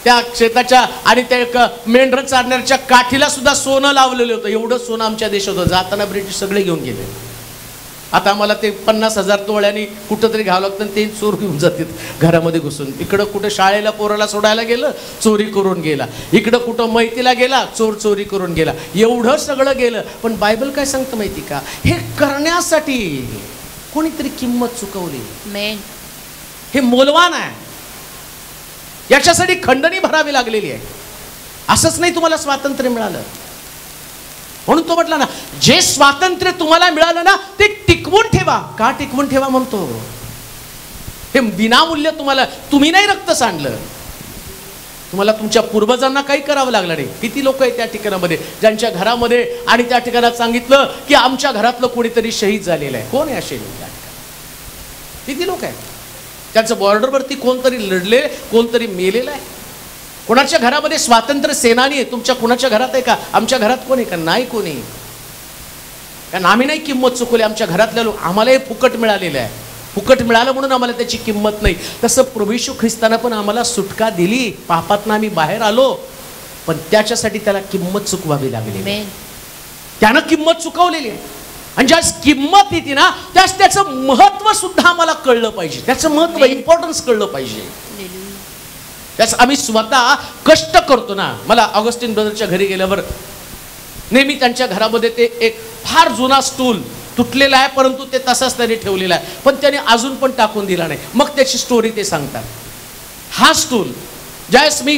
Speaker 1: त्या शेताच्या आणि त्या मेंढर चारण्याच्या काठीला सुद्धा सोनं लावलेलं होतं. एवढं सोनं आमच्या देशात होतं. जाताना ब्रिटिश सगळे घेऊन गेले. आता आम्हाला ते 50,000 तोळ्यांनी कुठंतरी घ्यावं लागतं, ते चोर घेऊन जातात घरामध्ये घुसून. इकडं कुठं शाळेला पोराला सोडायला गेलं, चोरी करून गेला. इकडं कुठं मैतीला गेला, चोरी करून गेला. एवढं सगळं गेलं. पण बायबल काय सांगतं माहिती का, हे करण्यासाठी कोणीतरी किंमत चुकवली. हे मोलवान आहे, याच्यासाठी खंडणी भरावी लागलेली आहे. असंच नाही तुम्हाला स्वातंत्र्य मिळालं. म्हणून तो म्हटला ना, जे स्वातंत्र्य तुम्हाला मिळालं ना ते टिकवून ठेवा. का टिकवून ठेवा म्हणतो? हे विनामूल्य तुम्हाला, तुम्ही नाही रक्त सांडलं, तुम्हाला तुमच्या पूर्वजांना काही करावं लागलं नाही. किती लोक आहेत त्या ठिकाणामध्ये ज्यांच्या घरामध्ये आणि त्या ठिकाणात सांगितलं की आमच्या घरातलं कोणीतरी शहीद झालेलं आहे. कोण आहे असे लोक त्या ठिकाणी? किती लोक आहेत? त्यांचं बॉर्डरवरती कोणतरी लढले, कोणतरी मेलेलं आहे. कोणाच्या घरामध्ये स्वातंत्र्य सेनानी आहे? तुमच्या कोणाच्या घरात आहे का? आमच्या घरात कोण आहे का? नाही कोणी. कारण आम्ही नाही किंमत चुकवली. आमच्या घरातल्या लोक, आम्हाला हे फुकट मिळालेलं आहे. फुकट मिळालं म्हणून आम्हाला त्याची किंमत नाही. तसं प्रभू येशू ख्रिस्तानं पण आम्हाला सुटका दिली. पापातनं आम्ही बाहेर आलो, पण त्याच्यासाठी त्याला किंमत चुकवावी लागली. त्यानं किंमत चुकवलेली आहे. आणि ज्या किंमत येते ना, त्यास त्याचं महत्व सुद्धा आम्हाला कळलं पाहिजे. त्याचं महत्व, इम्पॉर्टन्स कळलं पाहिजे. त्यास आम्ही स्वतः कष्ट करतो ना. मला ऑगस्टिन ब्रदरच्या घरी गेल्यावर नेहमी त्यांच्या घरामध्ये ते एक फार जुना स्टूल तुटलेला आहे, परंतु ते तसाच त्याने ठेवलेला आहे, पण त्याने अजून पण टाकून दिला नाही. मग त्याची स्टोरी ते सांगतात. हा स्टूल ज्यावेळेस मी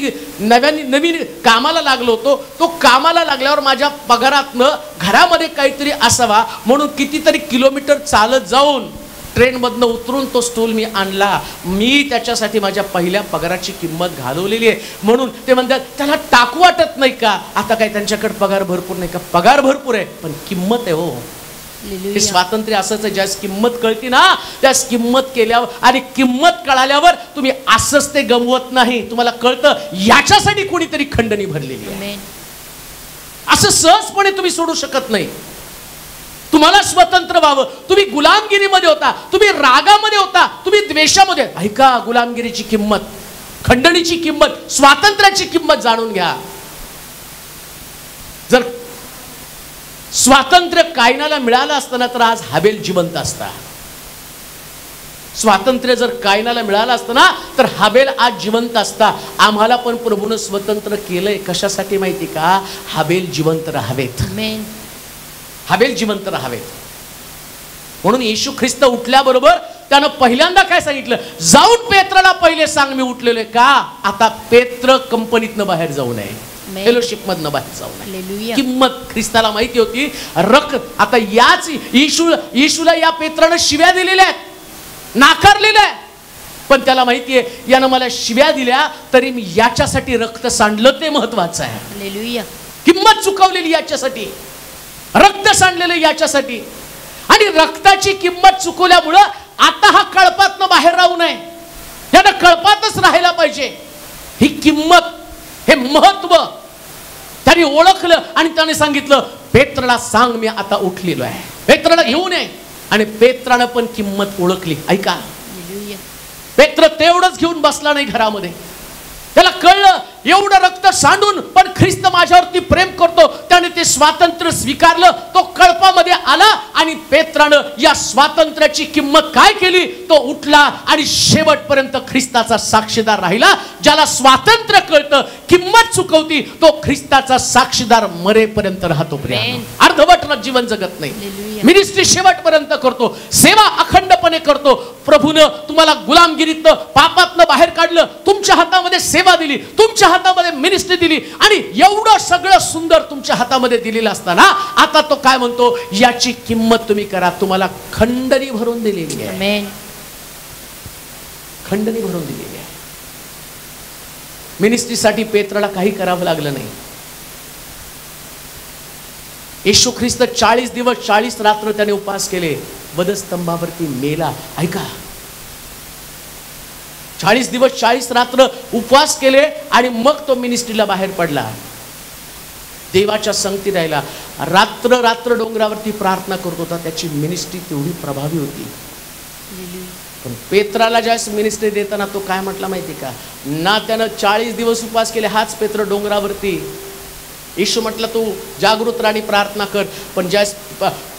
Speaker 1: नवीन कामाला लागलो होतो, तो कामाला लागल्यावर माझ्या पगारातनं घरामध्ये काहीतरी असावा म्हणून कितीतरी किलोमीटर चालत जाऊन ट्रेनमधनं उतरून तो स्टूल मी आणला. मी त्याच्यासाठी माझ्या पहिल्या पगाराची किंमत घालवलेली आहे. म्हणून ते म्हणतात त्याला टाकू वाटत नाही का? आता काय त्यांच्याकडे पगार भरपूर नाही का? पगार भरपूर आहे, पण किंमत आहे. हो, हे स्वातंत्र्य असंच आहे. ज्यास किंमत कळती ना, त्यास किंमत केल्यावर आणि किंमत कळाल्यावर तुम्ही असंच ते गमवत नाही. तुम्हाला कळतं याच्यासाठी कोणीतरी खंडणी भरलेली आहे. असं सहजपणे तुम्ही सोडू शकत नाही. तुम्हाला स्वतंत्र व्हावं. तुम्ही गुलामगिरीमध्ये होता, तुम्ही रागामध्ये होता, तुम्ही द्वेषामध्ये. ऐका, गुलामगिरीची किंमत, खंडणीची किंमत, स्वातंत्र्याची किंमत जाणून घ्या. जर स्वातंत्र्य कायनाला मिळालं असतं ना, तर आज हाबेल जिवंत असता. स्वातंत्र्य जर कायनाला मिळालं असतं ना, तर हाबेल आज जिवंत असता. आम्हाला पण प्रभूनं स्वतंत्र केलंय. कशासाठी माहिती का? हाबेल जिवंत राहावेत. हाबेल जिवंत राहावेत. म्हणून येशू ख्रिस्त उठल्याबरोबर त्यानं पहिल्यांदा काय सांगितलं? जाऊन पेत्राला पहिले सांग मी उठलेलो आहे. का? आता पेत्र कंपनीतनं बाहेर जाऊ नये, फेलोशिप मधनं बाहेर जाऊ नये. किंमत ख्रिस्ताला माहिती होती. आता याच येशूला या पेत्रानं शिव्या दिलेल्या आहेत, नाकारलेल्या आहे, पण त्याला माहिती आहे यानं मला शिव्या दिल्या तरी मी याच्यासाठी रक्त सांडलं ते महत्वाचं आहे. किंमत चुकवलेली याच्यासाठी, रक्त सांडलेलं याच्यासाठी. आणि रक्ताची किंमत चुकवल्यामुळं आता हा कळपातनं बाहेर राहू नये, यानं कळपातच राहायला पाहिजे. ही किंमत, हे महत्व त्याने ओळखलं आणि त्याने सांगितलं पेत्राला सांग मी आता उठलेलो आहे. पेत्राला घेऊन ये. आणि पेत्रानं पण किंमत ओळखली. ऐका, पेत्र तेवढंच घेऊन बसला नाही घरामध्ये. त्याला कळलं एवढं रक्त सांडून पण ख्रिस्त माझ्यावरती प्रेम करतो, त्याने ते स्वातंत्र्य स्वीकारलं. तो कळपामध्ये आला आणि पेत्रानं या स्वातंत्र्याची किंमत काय केली, तो उठला आणि शेवटपर्यंत ख्रिस्ताचा साक्षीदार राहिला. ज्याला स्वातंत्र्य कळतं, किंमत चुकवती, तो ख्रिस्ताचा साक्षीदार मरेपर्यंत राहतो. अर्धवट जीवन जगत नाही. मिनिस्ट्री शेवटपर्यंत करतो, सेवा अखंडपणे करतो. प्रभूनं तुम्हाला गुलामगिरीतनं, पापातनं बाहेर काढलं, तुमच्या हातामध्ये सेवा दिली, तुमच्या हातामध्ये मिनिस्ट्री दिली आणि एवढं सगळं सुंदर तुमच्या हातामध्ये दिलेलं असताना आता तो काय म्हणतो, याची किंमत तुम्ही करा. तुम्हाला खंडणी भरून दिलेली आहे. खंडणी भरून दिलेली आहे. मिनिस्ट्रीसाठी पेत्राला काही करावं लागलं नाही. येशू ख्रिस्त 40 दिवस 40 रात्र त्याने उपवास केले, वधस्तंभावरती मेला. ऐका, 40 दिवस 40 रात्र उपवास केले आणि मग तो मिनिस्ट्रीला बाहेर पडला. देवाच्या संगती राहिला. रात्र रात्र डोंगरावरती प्रार्थना करत होता. त्याची मिनिस्ट्री तेवढी प्रभावी होती. पण पेत्राला ज्यावेळेस मिनिस्ट्री देताना तो काय म्हटला माहिती का, ना त्यानं 40 दिवस उपवास केले, हाच पेत्र डोंगरावरती. येशू म्हटलं तू जागृत राणी प्रार्थना कर. पण ज्यावेळेस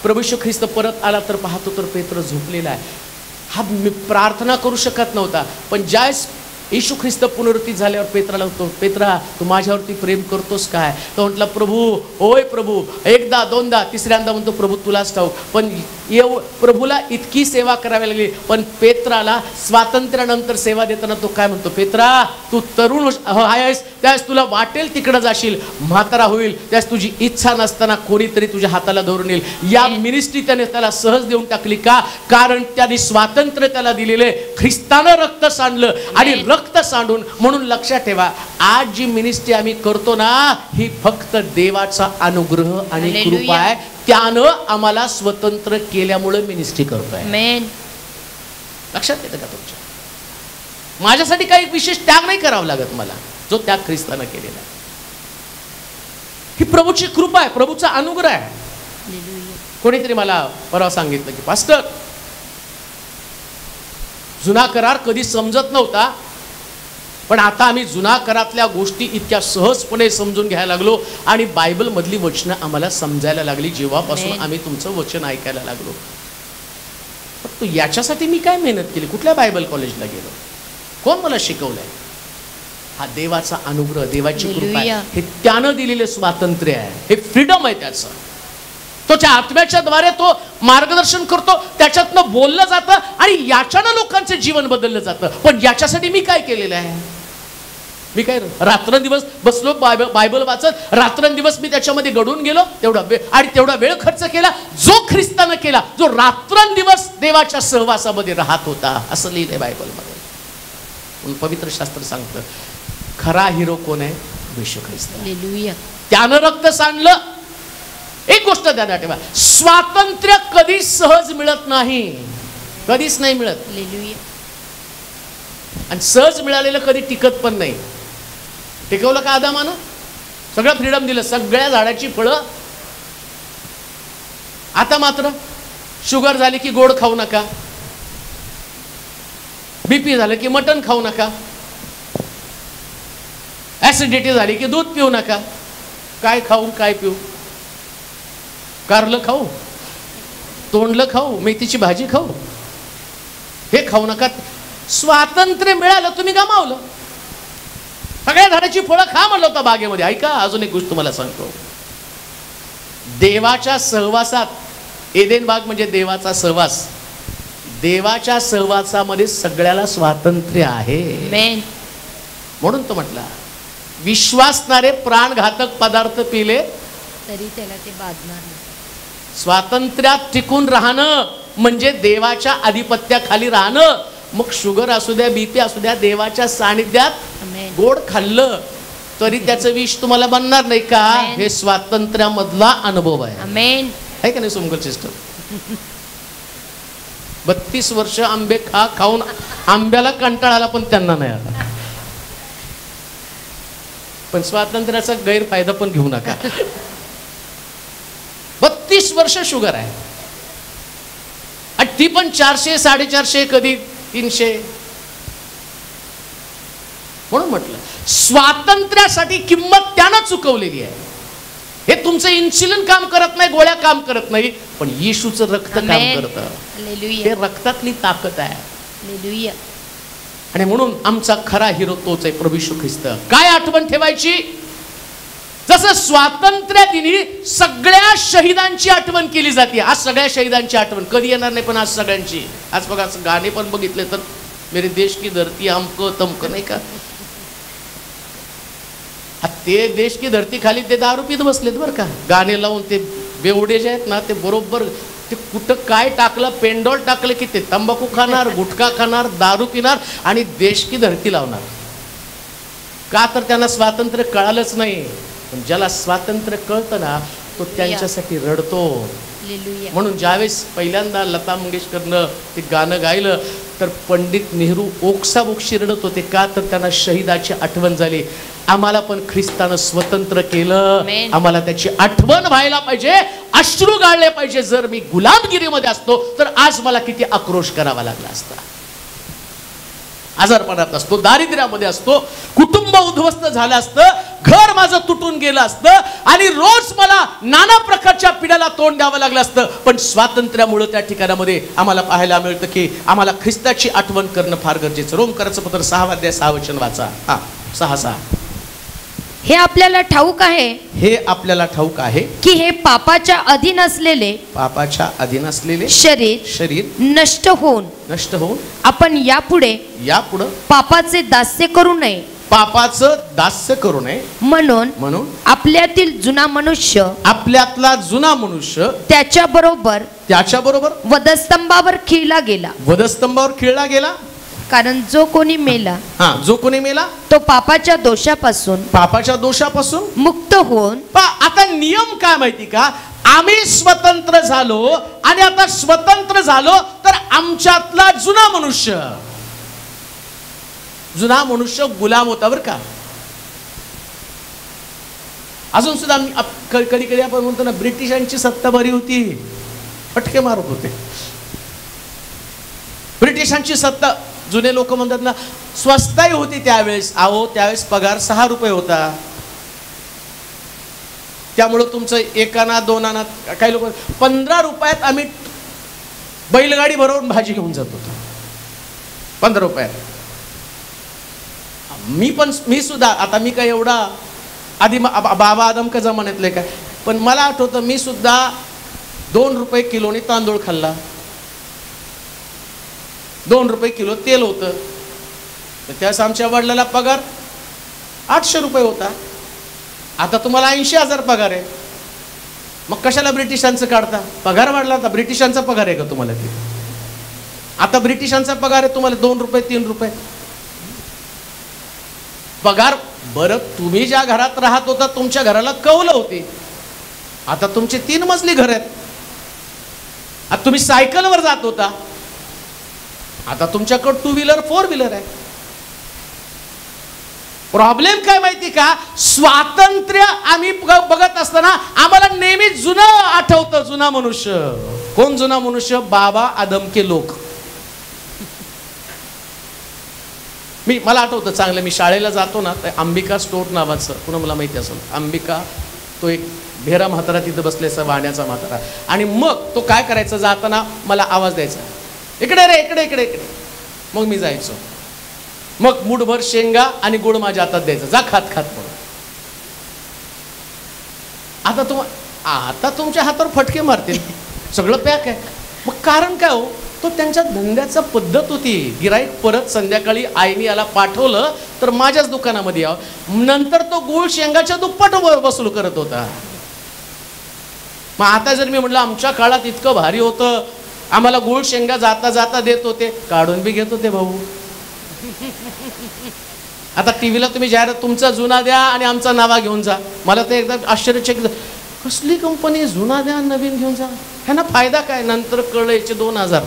Speaker 1: प्रभू येशू ख्रिस्त परत आला तर पाहतो तर पेत्र झोपलेला आहे. हा प्रार्थना करू शकत नव्हता. पण ज्यावेळेस येशू ख्रिस्त पुनरुत्थित झाल्यावर पेत्राला होतो, पेत्रा तू माझ्यावरती प्रेम करतोस काय. तो म्हटला प्रभू, होय प्रभू. एकदा दोनदा तिसऱ्यांदा म्हणतो प्रभू तुलाच ठाऊक. पण प्रभूला इतकी सेवा करावी लागली. पण पेत्राला स्वातंत्र्यानंतर सेवा देताना तो काय म्हणतो, पेत्रा तू तरुण आहेस, त्यावेळेस तुला वाटेल तिकडं जाशील, म्हातारा होईल त्यावेळेस तुझी इच्छा नसताना कोणीतरी तुझ्या हाताला धरून येईल. या मिनिस्ट्री त्याने त्याला सहज देऊन टाकली. का? कारण त्याने स्वातंत्र्य त्याला दिलेले. ख्रिस्तानं रक्त सांडलं आणि रक्त सांडून. म्हणून लक्षात ठेवा, आज जी मिनिस्ट्री आम्ही करतो ना, ही फक्त देवाचा अनुग्रह आणि कृपा आहे. त्यानं आम्हाला स्वतंत्र केल्यामुळे मिनिस्ट्री करतोय. लक्षात येतं का तुमच्या? माझ्यासाठी काही विशेष त्याग नाही करावा लागत मला, जो त्याग ख्रिस्तानं केलेला आहे. ही प्रभूची कृपा आहे, प्रभूचा अनुग्रह आहे. कोणीतरी मला परवा सांगितलं की पास्टर, जुना करार कधी समजत नव्हता, पण आता आम्ही जुना करातल्या गोष्टी इतक्या सहजपणे समजून घ्यायला लागलो आणि बायबल मधली वचनं आम्हाला समजायला लागली जेव्हापासून आम्ही तुमचं वचन ऐकायला लागलो. तू याच्यासाठी मी काय मेहनत केली, कुठल्या बायबल कॉलेजला गेलो, कोण मला शिकवलंय? हा देवाचा अनुग्रह, देवाची कृपा आहे. हे त्यानं दिलेले स्वातंत्र्य आहे, हे फ्रीडम आहे त्याचं. तो त्या आत्म्याच्या द्वारे तो मार्गदर्शन करतो, त्याच्यातनं बोललं जातं आणि याच्यानं लोकांचे जीवन बदललं जातं. पण याच्यासाठी मी काय केलेलं आहे? मी काय रात्रंदिवस बसलो बायबल वाचत, रात्रंदिवस मी त्याच्यामध्ये घडून गेलो तेवढा वेळ खर्च केला जो ख्रिस्तानं केला, जो रात्रंदिवस देवाच्या सहवासामध्ये राहत होता. असं लिहिलंय बायबलमध्ये. पवित्र शास्त्र सांगतं खरा हिरो कोण आहे? येशू ख्रिस्त. त्यानं रक्त सांडलं. एक गोष्ट ध्यानात ठेवा, स्वातंत्र्य कधीच सहज मिळत नाही, कधीच नाही मिळत. आणि सहज मिळालेलं कधी टिकत पण नाही. टिकवलं का आदामानं? सगळं फ्रीडम दिलं, सगळ्या झाडाची फळं. आता मात्र शुगर झाली की गोड खाऊ नका, बीपी झालं की मटण खाऊ नका, ऍसिडिटी झाली की दूध पिऊ नका. काय खाऊ काय पिऊ? कारलं खाऊ, तोंडलं खाऊ, मेथीची भाजी खाऊ, हे खाऊ नका. स्वातंत्र्य मिळालं, तुम्ही गमावलं. सगळ्या झाडाची फळं खा म्हणलं होतं बागेमध्ये. ऐका, अजून एक गोष्ट तुम्हाला सांगतो. देवाच्या सहवासात, एदेन बाग म्हणजे देवाचा सहवास, देवाच्या सहवासामध्ये सगळ्याला स्वातंत्र्य आहे. म्हणून तो म्हटला, विश्वासणारे प्राणघातक पदार्थ पिले
Speaker 2: तरी त्याला ते बाधणार नाही.
Speaker 1: स्वातंत्र्यात टिकून राहणं म्हणजे देवाच्या आधिपत्याखाली राहणं. मग शुगर असू द्या, बीपी असू द्या, देवाच्या सानिध्यात गोड खाल्लं तरी त्याचं विष तुम्हाला बनणार नाही का? हे स्वातंत्र्यामधला अनुभव आहे. आहे का नाही सुमगल सिस्टर? 32 वर्ष आंबे खाऊन आंब्याला कंटाळा आला पण त्यांना नाही आला. पण स्वातंत्र्याचा गैरफायदा पण घेऊ नका. 32 वर्ष शुगर आहे. ती पण 400, 450, कधी 300. म्हणून म्हटलं स्वातंत्र्यासाठी किंमत त्यानं चुकवलेली आहे. हे तुमचं इन्सुलिन काम करत नाही, गोळ्या काम करत नाही, पण येशूचं रक्त काम करतं. हे रक्तातली ताकद आहे. आणि म्हणून आमचा खरा हिरो तोच आहे, प्रभू येशू ख्रिस्त. काय आठवण ठेवायची? जसं स्वातंत्र्य दिनी सगळ्या शहीदांची आठवण केली जाते, आज सगळ्या शहीदांची आठवण कधी येणार नाही, पण आज सगळ्यांची. आज बघा गाणे पण बघितले तर मेरे देश की धरती अमक तमक, नाही का? ते देश की धरती खाली ते दारू पीत बसलेत बरं का, गाणे लावून. ते बेवडे जे आहेत ना, ते बरोबर ते कुठं काय टाकलं, पेंडॉल टाकलं की ते तंबाखू खाणार, गुटखा खाणार, दारू पिणार आणि देश की धरती लावणार. का तर त्यांना स्वातंत्र्य कळालंच नाही. पण ज्याला स्वातंत्र्य कळतं ना, तो त्यांच्यासाठी रडतो. म्हणून ज्यावेळेस पहिल्यांदा लता मंगेशकरनं ते गाणं गायलं तर पंडित नेहरू ओक्साबोक्षी रडत होते. का तर त्यांना शहीदाची आठवण झाली. आम्हाला पण ख्रिस्तानं स्वतंत्र केलं, आम्हाला त्याची आठवण व्हायला पाहिजे, अश्रू गाळले पाहिजे. जर मी गुलामगिरीमध्ये असतो तर आज मला किती आक्रोश करावा लागला असता. आजारपणात असतो, दारिद्र्यामध्ये असतो, कुटुंब उद्ध्वस्त झालं असतं, घर माझं तुटून गेलं असतं आणि रोज मला नाना प्रकारच्या पिढ्याला तोंड द्यावं लागलं असतं. पण स्वातंत्र्यामुळे त्या ठिकाणामध्ये आम्हाला पाहायला मिळतं की आम्हाला ख्रिस्ताची आठवण करणं फार गरजेचं. रोमकरांचं पत्र 6 अध्याय 6 वचन वाचा. 6:6.
Speaker 2: हे आपल्याला ठाऊक आहे,
Speaker 1: हे आपल्याला ठाऊक आहे
Speaker 2: की हे पापाच्या अधीन असलेले,
Speaker 1: पापाच्या अधीन असलेले
Speaker 2: शरीर नष्ट होऊन आपण यापुढे पापाचे दास्य करू नये,
Speaker 1: पापाचं दास्य करू नये म्हणून
Speaker 2: आपल्यातील जुना मनुष्य,
Speaker 1: आपल्यातला जुना मनुष्य
Speaker 2: त्याच्याबरोबर वधस्तंभावर खिळला गेला. कारण जो कोणी मेला तो पापाच्या दोषापासून मुक्त होऊन.
Speaker 1: आता नियम काय माहिती का? आम्ही स्वतंत्र झालो आणि आता स्वतंत्र झालो तर आमच्यातला जुना मनुष्य गुलाम होता बरं का. अजून सुद्धा कधी कधी आपण म्हणतो ना, ब्रिटिशांची सत्ता बरी होती, फटके मारत होते. ब्रिटिशांची सत्ता, जुने लोक म्हणतात ना, स्वस्ताही होती त्यावेळेस. त्यावेळेस पगार 6 रुपये होता. त्यामुळं तुमचं 1 आणा 2 आणा, काही लोक 15 रुपयात आम्ही बैलगाडी भरवून भाजी घेऊन जात होतो. 15 रुपयात. मी सुद्धा, आता मी काय एवढा आधी बाबा आदम का जमान्यातले काय, पण मला आठवतं मी सुद्धा 2 रुपये किलोने तांदूळ खाल्ला, 2 रुपये किलो तेल होतं. तर त्यास आमच्या वडिलाला पगार 800 रुपये होता. आता तुम्हाला 80,000 पगार आहे. मग कशाला ब्रिटिशांचं काढता? पगार वाढला होता. ब्रिटिशांचा पगार आहे का तुम्हाला? आता ब्रिटिशांचा पगार आहे तुम्हाला 2 रुपये 3 रुपये पगार. बरं, तुम्ही ज्या घरात राहत होता तुमच्या घराला कौलं होती. आता तुमचे 3 मजली घर आहेत. आता तुम्ही सायकलवर जात होता, आता तुमच्याकडे 2 व्हीलर 4 व्हीलर आहे. प्रॉब्लेम काय माहिती का? स्वातंत्र्य आम्ही बघत असताना आम्हाला नेहमी जुनं आठवतं, जुना मनुष्य. कोण जुना मनुष्य? बाबा आदम के लोक. मला आठवतं चांगलं, मी शाळेला जातो ना, तर अंबिका स्टोर नावाचं, पुन्हा मला माहिती असेल, अंबिका, तो एक भेरा म्हातारा तिथं बसलेसा, वाण्याचा म्हातारा. आणि मग तो काय करायचा, जाताना मला आवाज द्यायचा, इकडे रे, इकडे इकडे इकडे. मग मी जायचो. मग मुठभर शेंगा आणि गुळ माझ्या हातात द्यायचा, जा खात खात म्हणून. आता तुमच्या हातावर फटके मारतील, सगळं पॅक आहे. मग कारण काय हो? तो त्यांच्या धंद्याचा पद्धत होती. गिराईक परत संध्याकाळी आईने याला पाठवलं तर माझ्याच दुकानामध्ये यावं. नंतर तो गुळ शेंगाच्या दुप्पट वसूल करत होता. मग आता जर मी म्हटलं आमच्या काळात इतकं भारी होतं, आम्हाला गुळ शेंगा जाता जाता देत होते, काढून बी घेत होते भाऊ. आता टीव्हीला तुम्ही जाहिरात, तुमचा जुना द्या आणि आमचा नवा घेऊन जा. मला ते एकदा आश्चर्यचकित, कसली कंपनी, जुना द्या नवीन घेऊन जा, ह्यांना फायदा काय? नंतर कळलं याचे 2000.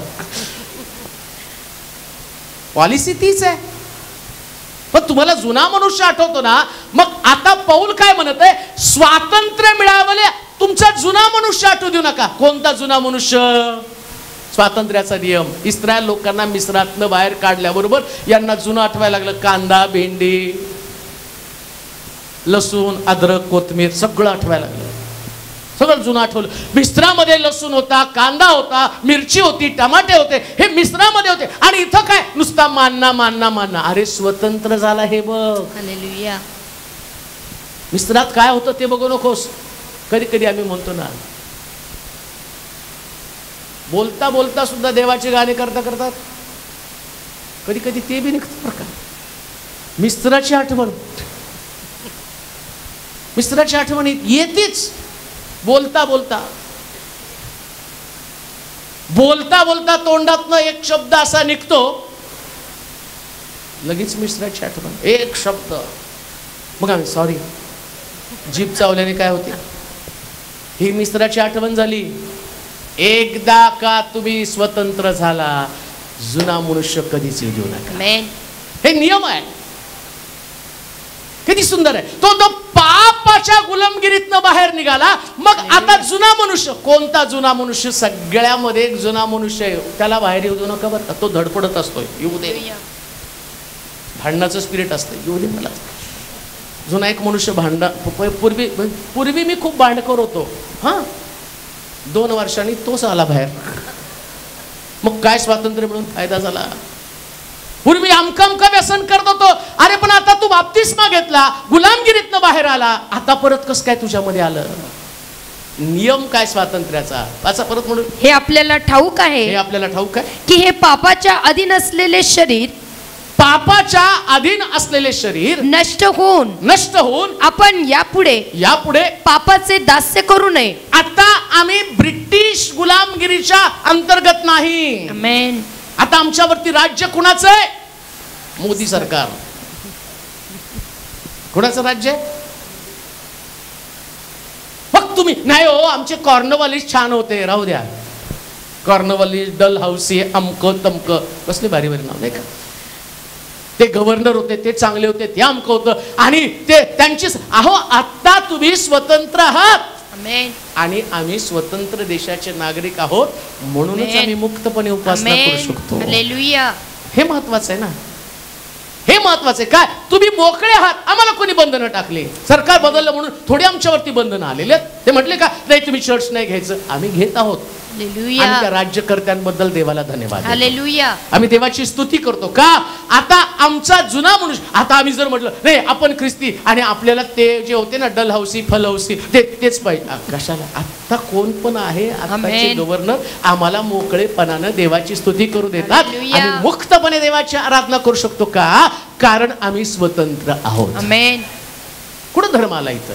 Speaker 1: पॉलिसी तीच आहे. पण तुम्हाला जुना मनुष्य आठवतो ना? मग आता पौल काय म्हणत आहे? स्वातंत्र्य मिळावले, तुमचा जुना मनुष्य आठवू देऊ नका. कोणता जुना मनुष्य? स्वातंत्र्याचा नियम. इस्रायल लोकांना मिस्रातनं बाहेर काढल्याबरोबर यांना जुनं आठवायला लागलं. कांदा, भेंडी, लसूण, अद्रक, कोथमीर सगळं आठवायला लागलं. सगळं जुनं आठवलं. मिस्रामध्ये लसूण होता, कांदा होता, मिरची होती, टमाटे होते, हे मिस्रामध्ये होते. आणि इथं काय नुसता मानना मानना मानना. अरे स्वतंत्र झाला हे बघ.
Speaker 2: हालेलुया.
Speaker 1: मिस्रात काय होतं ते बघू नकोस. कधी कधी आम्ही म्हणतो ना, बोलता बोलता सुद्धा देवाचे गाणे करतात. कधी कधी ते बी निघतं बरं का. मिस्राची आठवण, मिस्राची आठवण येतेच. बोलता बोलता बोलता बोलता तोंडातनं एक शब्द असा निघतो, लगेच मिस्राची आठवण. एक शब्द, मग आम्ही सॉरी, जीभ चावल्याने काय होते, ही मिस्राची आठवण झाली. एकदा का तुम्ही स्वतंत्र झाला, जुना मनुष्य कधीच येऊ नका. हे नियम आहे. किती सुंदर आहे. तो पापाच्या गुलामगिरीतनं बाहेर निघाला. मग आता जुना मनुष्य, कोणता जुना मनुष्य? सगळ्यामध्ये एक जुना मनुष्य आहे, त्याला बाहेर येऊ देऊ नका बरं का. तो धडपडत असतोय, येऊ दे. भांडणाचं स्पिरिट असतं, येऊ दे मला. जुना एक मनुष्य पूर्वी मी खूप भांडखोर होतो. 2 वर्षांनी तोच आला बाहेर. मग काय स्वातंत्र्य मिळून फायदा झाला? पूर्वी अमका व्यसन करत होतो. अरे पण आता तू बाप्तिस्मा घेतला, गुलामगिरीतनं बाहेर आला, आता परत कसं काय तुझ्यामध्ये आलं? नियम काय स्वातंत्र्याचा? असा परत म्हणून
Speaker 2: हे आपल्याला ठाऊक आहे,
Speaker 1: हे आपल्याला ठाऊक आहे
Speaker 2: की हे पापाच्या अधीन असलेले शरीर,
Speaker 1: पापाच्या अधीन असलेले शरीर
Speaker 2: नष्ट होऊन आपण यापुढे पापाचे दास्य करू नये.
Speaker 1: आता आम्ही ब्रिटिश गुलामगिरीच्या अंतर्गत नाही.
Speaker 2: आमेन.
Speaker 1: आता आमच्यावरती राज्य कुणाचं आहे? मोदी सरकार. कुणाचं राज्य? मग तुम्ही नाही हो, आमचे कॉर्नवालिस छान होते, राहू द्या. कॉर्नवालिस, डल हाऊसी, अमक तमक, कसले भारी भारी नाव नाही का. ते गव्हर्नर होते, ते चांगले होते, ते अमक होतं. आणि ते त्यांची आता तुम्ही स्वतंत्र आहात. आणि आम्ही स्वतंत्र देशाचे नागरिक आहोत, म्हणूनच आम्ही मुक्तपणे उपासना करू शकतो.
Speaker 2: हालेलुया.
Speaker 1: हे महत्वाचं आहे ना. हे महत्वाचं आहे. काय तुम्ही मोकळे आहात, आम्हाला कोणी बंधनं टाकले? सरकार बदललं म्हणून थोडी आमच्यावरती बंधनं आलेले. ते म्हटले का नाही तुम्ही चर्च नाही घ्यायचं? आम्ही घेत आहोत. आणि त्या राज्यकर्त्यांबद्दल देवाला धन्यवाद.
Speaker 2: हालेलुया.
Speaker 1: आम्ही देवाची स्तुती करतो. का? आता आमचा जुना मनुष्य, आता आम्ही जर म्हटलं नाही आपण ख्रिस्ती, आणि आपल्याला ते जे होते ना डल हाऊसी, फल हाऊसी, तेच पाहिजे. कशाला? आता कोण पण आहे, आताचे गव्हर्नर आम्हाला मोकळेपणानं देवाची स्तुती करू देतात. आणि मुक्तपणे देवाची आराधना करू शकतो. का? कारण आम्ही स्वतंत्र आहोत.
Speaker 2: आमेन.
Speaker 1: कुठं धर्म आला इथं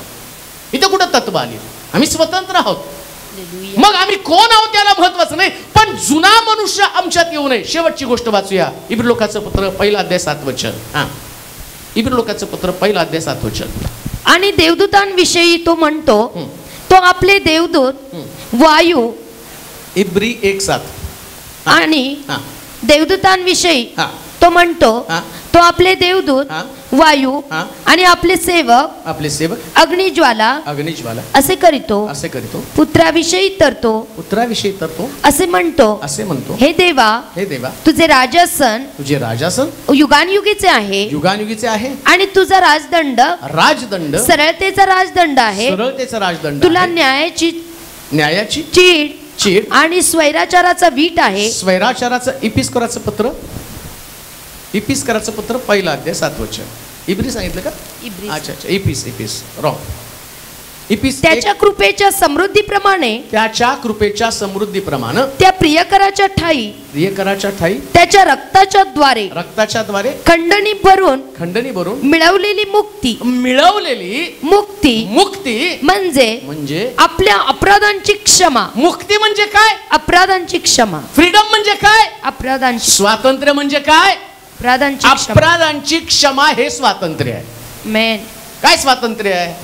Speaker 1: कुठं तत्व आली? आम्ही स्वतंत्र आहोत. मग आम्ही कोण आहोत त्याला महत्वाचं नाही, पण जुना मनुष्य आमच्यात येऊ नये. शेवटची गोष्ट वाचूया. इब्रिलोकाचं पत्र 1 अध्याय 7 वचन. इब्रिलोकाचं पत्र 1 अध्याय 7 वचन.
Speaker 2: आणि देवदूतांविषयी तो म्हणतो, तो आपले देवदूत वायू.
Speaker 1: इब्री 1:7.
Speaker 2: आणि देवदूतांविषयी तो म्हणतो, तो आपले देवदूत वायू आणि आपले सेवक अग्निज्वाला असे करितो. पुत्राविषयी तर तो असे म्हणतो, हे देवा तुझे राजासन युगानयुगीचे आहे आणि तुझा राजदंड सरळतेचा राजदंड आहे. तुला न्यायाची चीड आणि स्वैराचाराचा वीट आहे.
Speaker 1: स्वैराचाराचं इपिस्कराचं पत्र 1 अध्याय 7 वचन. इब्री सांगितलं का? अच्छा, इपिस रॉंग.
Speaker 2: त्याच्या कृपेच्या समृद्धीप्रमाणे त्या प्रियकराच्या ठाई त्याच्या रक्ताच्या द्वारे खंडणी भरून मिळवलेली मुक्ती म्हणजे आपल्या अपराधांची क्षमा.
Speaker 1: मुक्ती म्हणजे काय?
Speaker 2: अपराधांची क्षमा.
Speaker 1: फ्रीडम म्हणजे काय?
Speaker 2: अपराधांची.
Speaker 1: स्वातंत्र्य म्हणजे काय?
Speaker 2: अपराधांची
Speaker 1: क्षमा. हे स्वातंत्र्य आहे.
Speaker 2: मेन.
Speaker 1: काय स्वातंत्र्य आहे?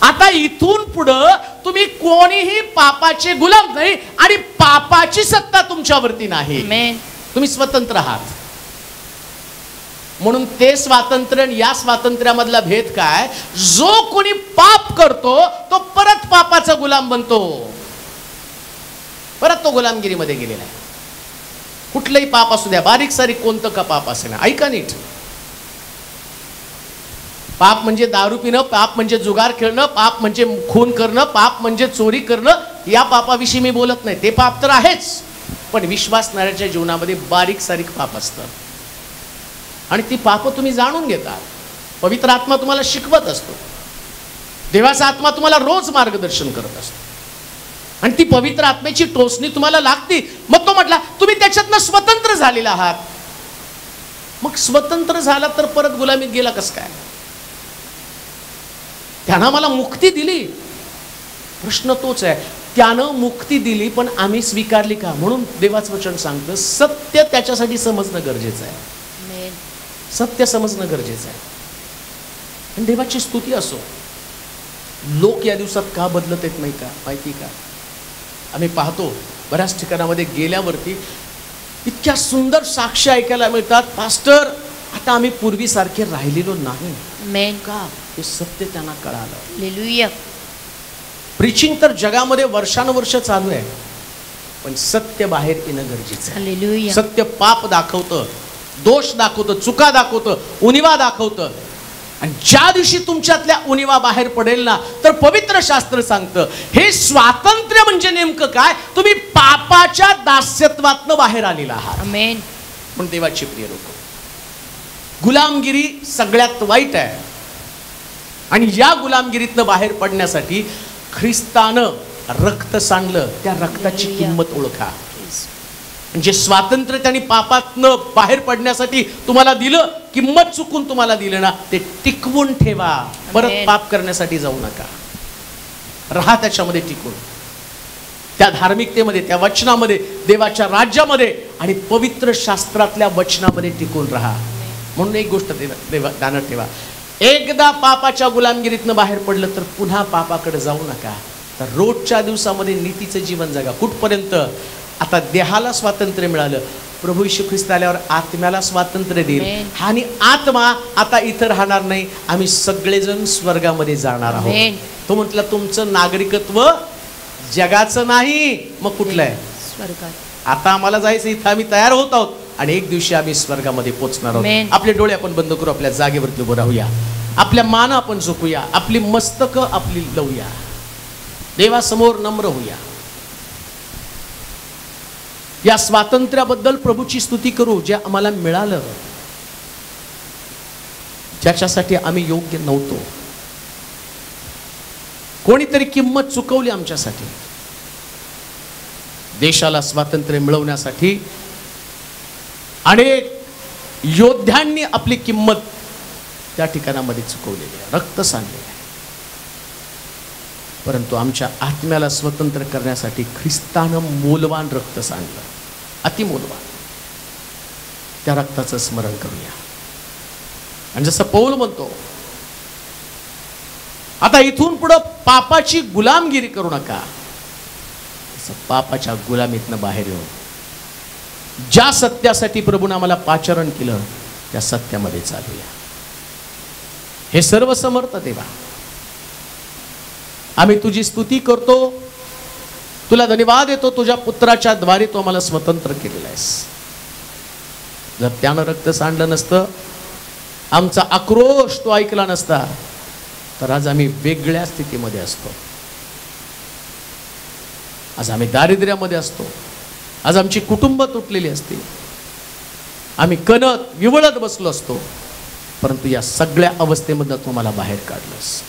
Speaker 1: आता इथून पुढं तुम्ही कोणीही पापाचे गुलाम नाही आणि पापाची सत्ता तुमच्यावरती नाही. तुम्ही स्वतंत्र आहात. म्हणून ते स्वातंत्र्य आणि या स्वातंत्र्यामधला भेद काय? जो कोणी पाप करतो तो परत पापाचा गुलाम बनतो, परत तो गुलामगिरीमध्ये गेलेला आहे. कुठलंही पाप असू द्या, बारीक सारीक कोणतं का पाप असे ना, ऐका नीट. पाप म्हणजे दारू पिणं, पाप म्हणजे जुगार खेळणं, पाप म्हणजे खून करणं, पाप म्हणजे चोरी करणं, या पापाविषयी मी बोलत नाही. ते पाप तर आहेच, पण विश्वासणाऱ्याच्या जीवनामध्ये बारीक सारीक पाप असतं आणि ती पाप तुम्ही जाणून घेता. पवित्र आत्मा तुम्हाला शिकवत असतो, देवाचा आत्मा तुम्हाला रोज मार्गदर्शन करत असतो आणि ती पवित्र आत्म्याची टोचणी तुम्हाला लागते. मग तो म्हटला तुम्ही त्याच्यातनं स्वतंत्र झालेला आहात. मग स्वतंत्र झाला तर परत गुलामीत गेला कसं काय? त्यानं मला मुक्ती दिली. प्रश्न तोच आहे, त्यानं मुक्ती दिली पण आम्ही स्वीकारली का? म्हणून देवाचं वचन सांगतं सत्य त्याच्यासाठी समजणं गरजेचं आहे. सत्य समजणं गरजेचं आहे. आणि देवाची स्तुती असो, लोक या दिवसात का बदलत आहेत नाही का माहिती का? आम्ही पाहतो बऱ्याच ठिकाणामध्ये गेल्यावरती इतक्या सुंदर साक्ष ऐकायला मिळतात, पास्टर आता आम्ही पूर्वीसारखे राहिलेलो नाही.
Speaker 2: मेन
Speaker 1: का? हे सत्य त्यांना कळालं.
Speaker 2: हालेलुया.
Speaker 1: प्रीचिंग तर जगामध्ये वर्षानुवर्ष चालू आहे, पण सत्य बाहेर येणं गरजेचं आहे.
Speaker 2: हालेलुया.
Speaker 1: सत्य पाप दाखवतं, दोष दाखवतं, चुका दाखवतं, उणिवा दाखवतं. आणि ज्या दिवशी तुमच्यातल्या उणिवा बाहेर पडेल ना, तर पवित्र शास्त्र सांगतं हे स्वातंत्र्य म्हणजे नेमकं काय? तुम्ही पापाच्या दास्यत्वातनं बाहेर आलेला आहात.
Speaker 2: आमेन.
Speaker 1: पण देवाची प्रिय लोक, गुलामगिरी सगळ्यात वाईट आहे आणि या गुलामगिरीतनं बाहेर पडण्यासाठी ख्रिस्तानं रक्त सांडलं. त्या रक्ताची किंमत ओळखा. म्हणजे स्वातंत्र्य त्यांनी पापातनं बाहेर पडण्यासाठी तुम्हाला दिलं, किंमत चुकून तुम्हाला दिलं ना, ते टिकवून ठेवा. परत पाप करण्यासाठी जाऊ नका, राहा त्याच्यामध्ये टिकून, त्या धार्मिकतेमध्ये, त्या वचनामध्ये, देवाच्या राज्यामध्ये आणि पवित्र शास्त्रातल्या वचनामध्ये टिकून राहा. म्हणून एक गोष्ट ध्यानात ठेवा, एकदा पापाच्या गुलामगिरीतनं बाहेर पडलं तर पुन्हा पापाकडे जाऊ नका. तर रोजच्या दिवसामध्ये नीतीचं जीवन जगा. कुठपर्यंत? आता देहाला स्वातंत्र्य मिळालं, प्रभू येशू ख्रिस्त आल्यावर आत्म्याला स्वातंत्र्य देईल आणि आत्मा आता इथं राहणार नाही, आम्ही सगळेजण स्वर्गामध्ये जाणार आहोत. तो म्हटला तुमचं नागरिकत्व जगाचं नाही, मग कुठलं आहे?
Speaker 2: स्वर्गात.
Speaker 1: आता आम्हाला जायचं, इथं आम्ही तयार होत आहोत आणि एक दिवशी आम्ही स्वर्गामध्ये पोहोचणार आहोत. आपले डोळे आपण बंद करू, आपल्या जागेवरती उभं राहूया, आपल्या मान आपण झोपूया, आपली मस्तक आपली लावूया, देवासमोर नम्र होऊया. या स्वातंत्र्याबद्दल प्रभूची स्तुती करू जे आम्हाला मिळालं, ज्याच्यासाठी आम्ही योग्य नव्हतो. कोणीतरी किंमत चुकवली आमच्यासाठी. देशाला स्वातंत्र्य मिळवण्यासाठी अनेक योद्ध्यांनी आपली किंमत त्या ठिकाणामध्ये चुकवलेली आहे, रक्त सांडलेलं आहे. परंतु आमच्या आत्म्याला स्वतंत्र करण्यासाठी ख्रिस्तानं मोलवान रक्त सांडलं, अतिमोलवान. त्या रक्ताचं स्मरण करूया. आणि जसं पौल म्हणतो, आता इथून पुढं पापाची गुलामगिरी करू नका. पापाच्या गुलामीतनं बाहेर येऊन ज्या सत्यासाठी प्रभूने आम्हाला पाचारण केलं त्या सत्यामध्ये चालूया. हे सर्व समर्थ देवा, आम्ही तुझी स्तुती करतो, तुला धन्यवाद देतो. तुझ्या पुत्राच्या द्वारे तू आम्हाला स्वतंत्र केलेला आहेस. जर त्यानं रक्त सांडलं नसतं, आमचा आक्रोश तो ऐकला नसता, तर आज आम्ही वेगळ्या स्थितीमध्ये असतो. आज आम्ही दारिद्र्यामध्ये असतो, आज आमची कुटुंब तुटलेली असते, आम्ही कणत विवळत बसलो असतो. परंतु या सगळ्या अवस्थेमधून तू मला बाहेर काढलंस.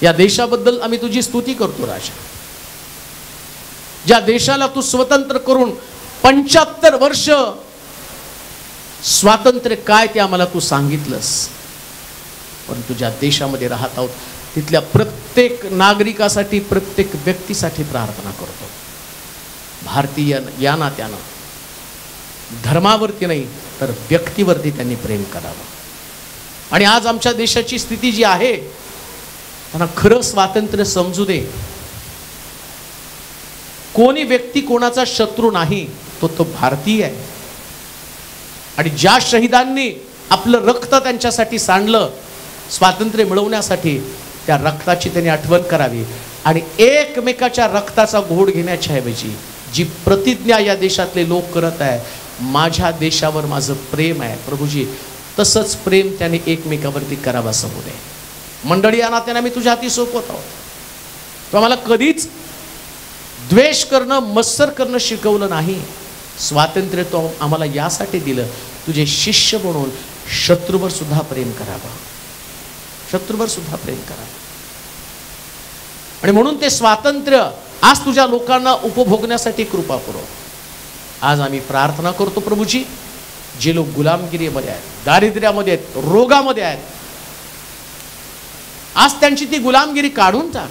Speaker 1: या देशाबद्दल आम्ही तुझी स्तुती करतो राजा. ज्या देशाला तू स्वतंत्र करून 75 वर्ष स्वातंत्र्य काय ते आम्हाला तू सांगितलंस. परंतु ज्या देशामध्ये राहत आहोत तिथल्या प्रत्येक नागरिकासाठी, प्रत्येक व्यक्तीसाठी प्रार्थना करतो. भारतीय या नात्यानं धर्मावरती नाही तर व्यक्तीवरती त्यांनी प्रेम करावं. आणि आज आमच्या देशाची स्थिती जी आहे, त्यांना खरं स्वातंत्र्य समजू दे. कोणी व्यक्ती कोणाचा शत्रू नाही, तो भारतीय आहे. आणि ज्या शहीदांनी आपलं रक्त त्यांच्यासाठी सांडलं स्वातंत्र्य मिळवण्यासाठी, त्या रक्ताची त्यांनी आठवण करावी आणि एकमेकाच्या रक्ताचा घोळ घेण्याच्या ऐवजी जी प्रतिज्ञा या देशातले लोक करत आहे, माझ्या देशावर माझं प्रेम आहे प्रभूजी, तसंच प्रेम त्याने एकमेकावरती करावं समोर आहे. मंडळी या नात्याने मी तुझ्या हाती सोपवत आहोत. तो आम्हाला कधीच द्वेष करणं, मत्सर करणं शिकवलं नाही. स्वातंत्र्य तो आम्हाला यासाठी दिलं, तुझे शिष्य म्हणून शत्रूवर सुद्धा प्रेम करावं, शत्रूवर सुद्धा प्रेम करावं. आणि म्हणून ते स्वातंत्र्य आज तुझ्या लोकांना उपभोगण्यासाठी कृपा पुरव. आज आम्ही प्रार्थना करतो प्रभूजी, जे लोक गुलामगिरीमध्ये आहेत, दारिद्र्यामध्ये आहेत, रोगामध्ये आहेत, आज त्यांची ती गुलामगिरी काढून टाक,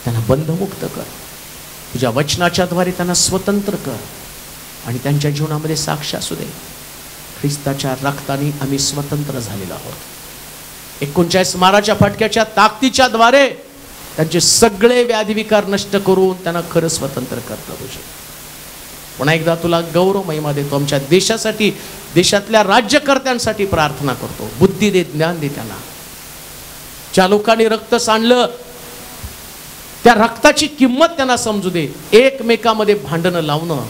Speaker 1: त्यांना बंधमुक्त कर, तुझ्या वचनाच्याद्वारे त्यांना स्वतंत्र कर आणि त्यांच्या जीवनामध्ये साक्ष असू दे, ख्रिस्ताच्या रक्ताने आम्ही स्वतंत्र झालेलो आहोत. 39 माराच्या फटक्याच्या ताकदीच्या द्वारे त्यांचे सगळे व्याधिविकार नष्ट करून त्यांना खरं स्वतंत्र कर प्रभूजी. पुन्हा एकदा तुला गौरव महिमा देतो. आमच्या देशासाठी, देशातल्या राज्यकर्त्यांसाठी प्रार्थना करतो. बुद्धी दे, ज्ञान दे त्यांना. ज्या लोकांनी रक्त सांडलं त्या रक्ताची किंमत त्यांना समजू दे. एकमेकामध्ये भांडणं लावणं,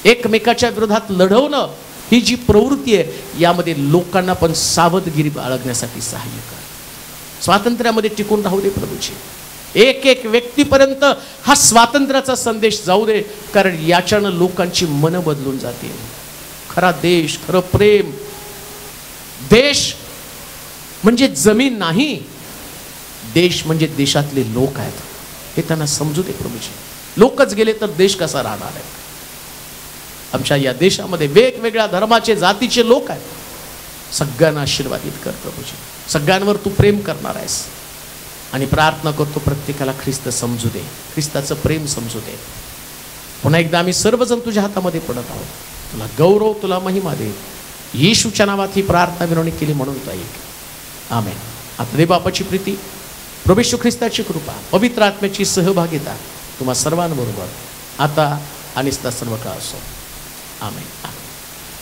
Speaker 1: एकमेकाच्या विरोधात लढवणं, ही जी प्रवृत्ती आहे यामध्ये लोकांना पण सावधगिरी बाळगण्यासाठी सहाय्य कर. स्वातंत्र्यामध्ये टिकून राहू दे प्रभूजी. एक एक व्यक्तीपर्यंत हा स्वातंत्र्याचा संदेश जाऊ दे, कारण याच्यानं लोकांची मनं बदलून जातील. खरा देश, खरं प्रेम, देश म्हणजे जमीन नाही, देश म्हणजे देशातले लोक आहेत, हे त्यांना समजू दे प्रभूजी. लोकच गेले तर देश कसा राहणार आहे. आमच्या या देशामध्ये वेगवेगळ्या धर्माचे, जातीचे लोक आहेत. सगळ्यांना आशीर्वादित कर प्रभूजी. सगळ्यांवर तू प्रेम करणार आहेस आणि प्रार्थना करतो प्रत्येकाला ख्रिस्त समजू दे, ख्रिस्ताचं प्रेम समजू दे. पुन्हा एकदा आम्ही सर्वजण तुझ्या हातामध्ये पडत आहोत. तुला गौरव, तुला महिमा दे. येशूच्या नावात ही प्रार्थना विनवणी केली म्हणून तो ऐक. आमेन. आता दे बापाची प्रीती, प्रभू येशू ख्रिस्ताची कृपा, पवित्र आत्म्याची सहभागिता तुम्हा सर्वांबरोबर आता आणि सर्व काळ असो. आमेन.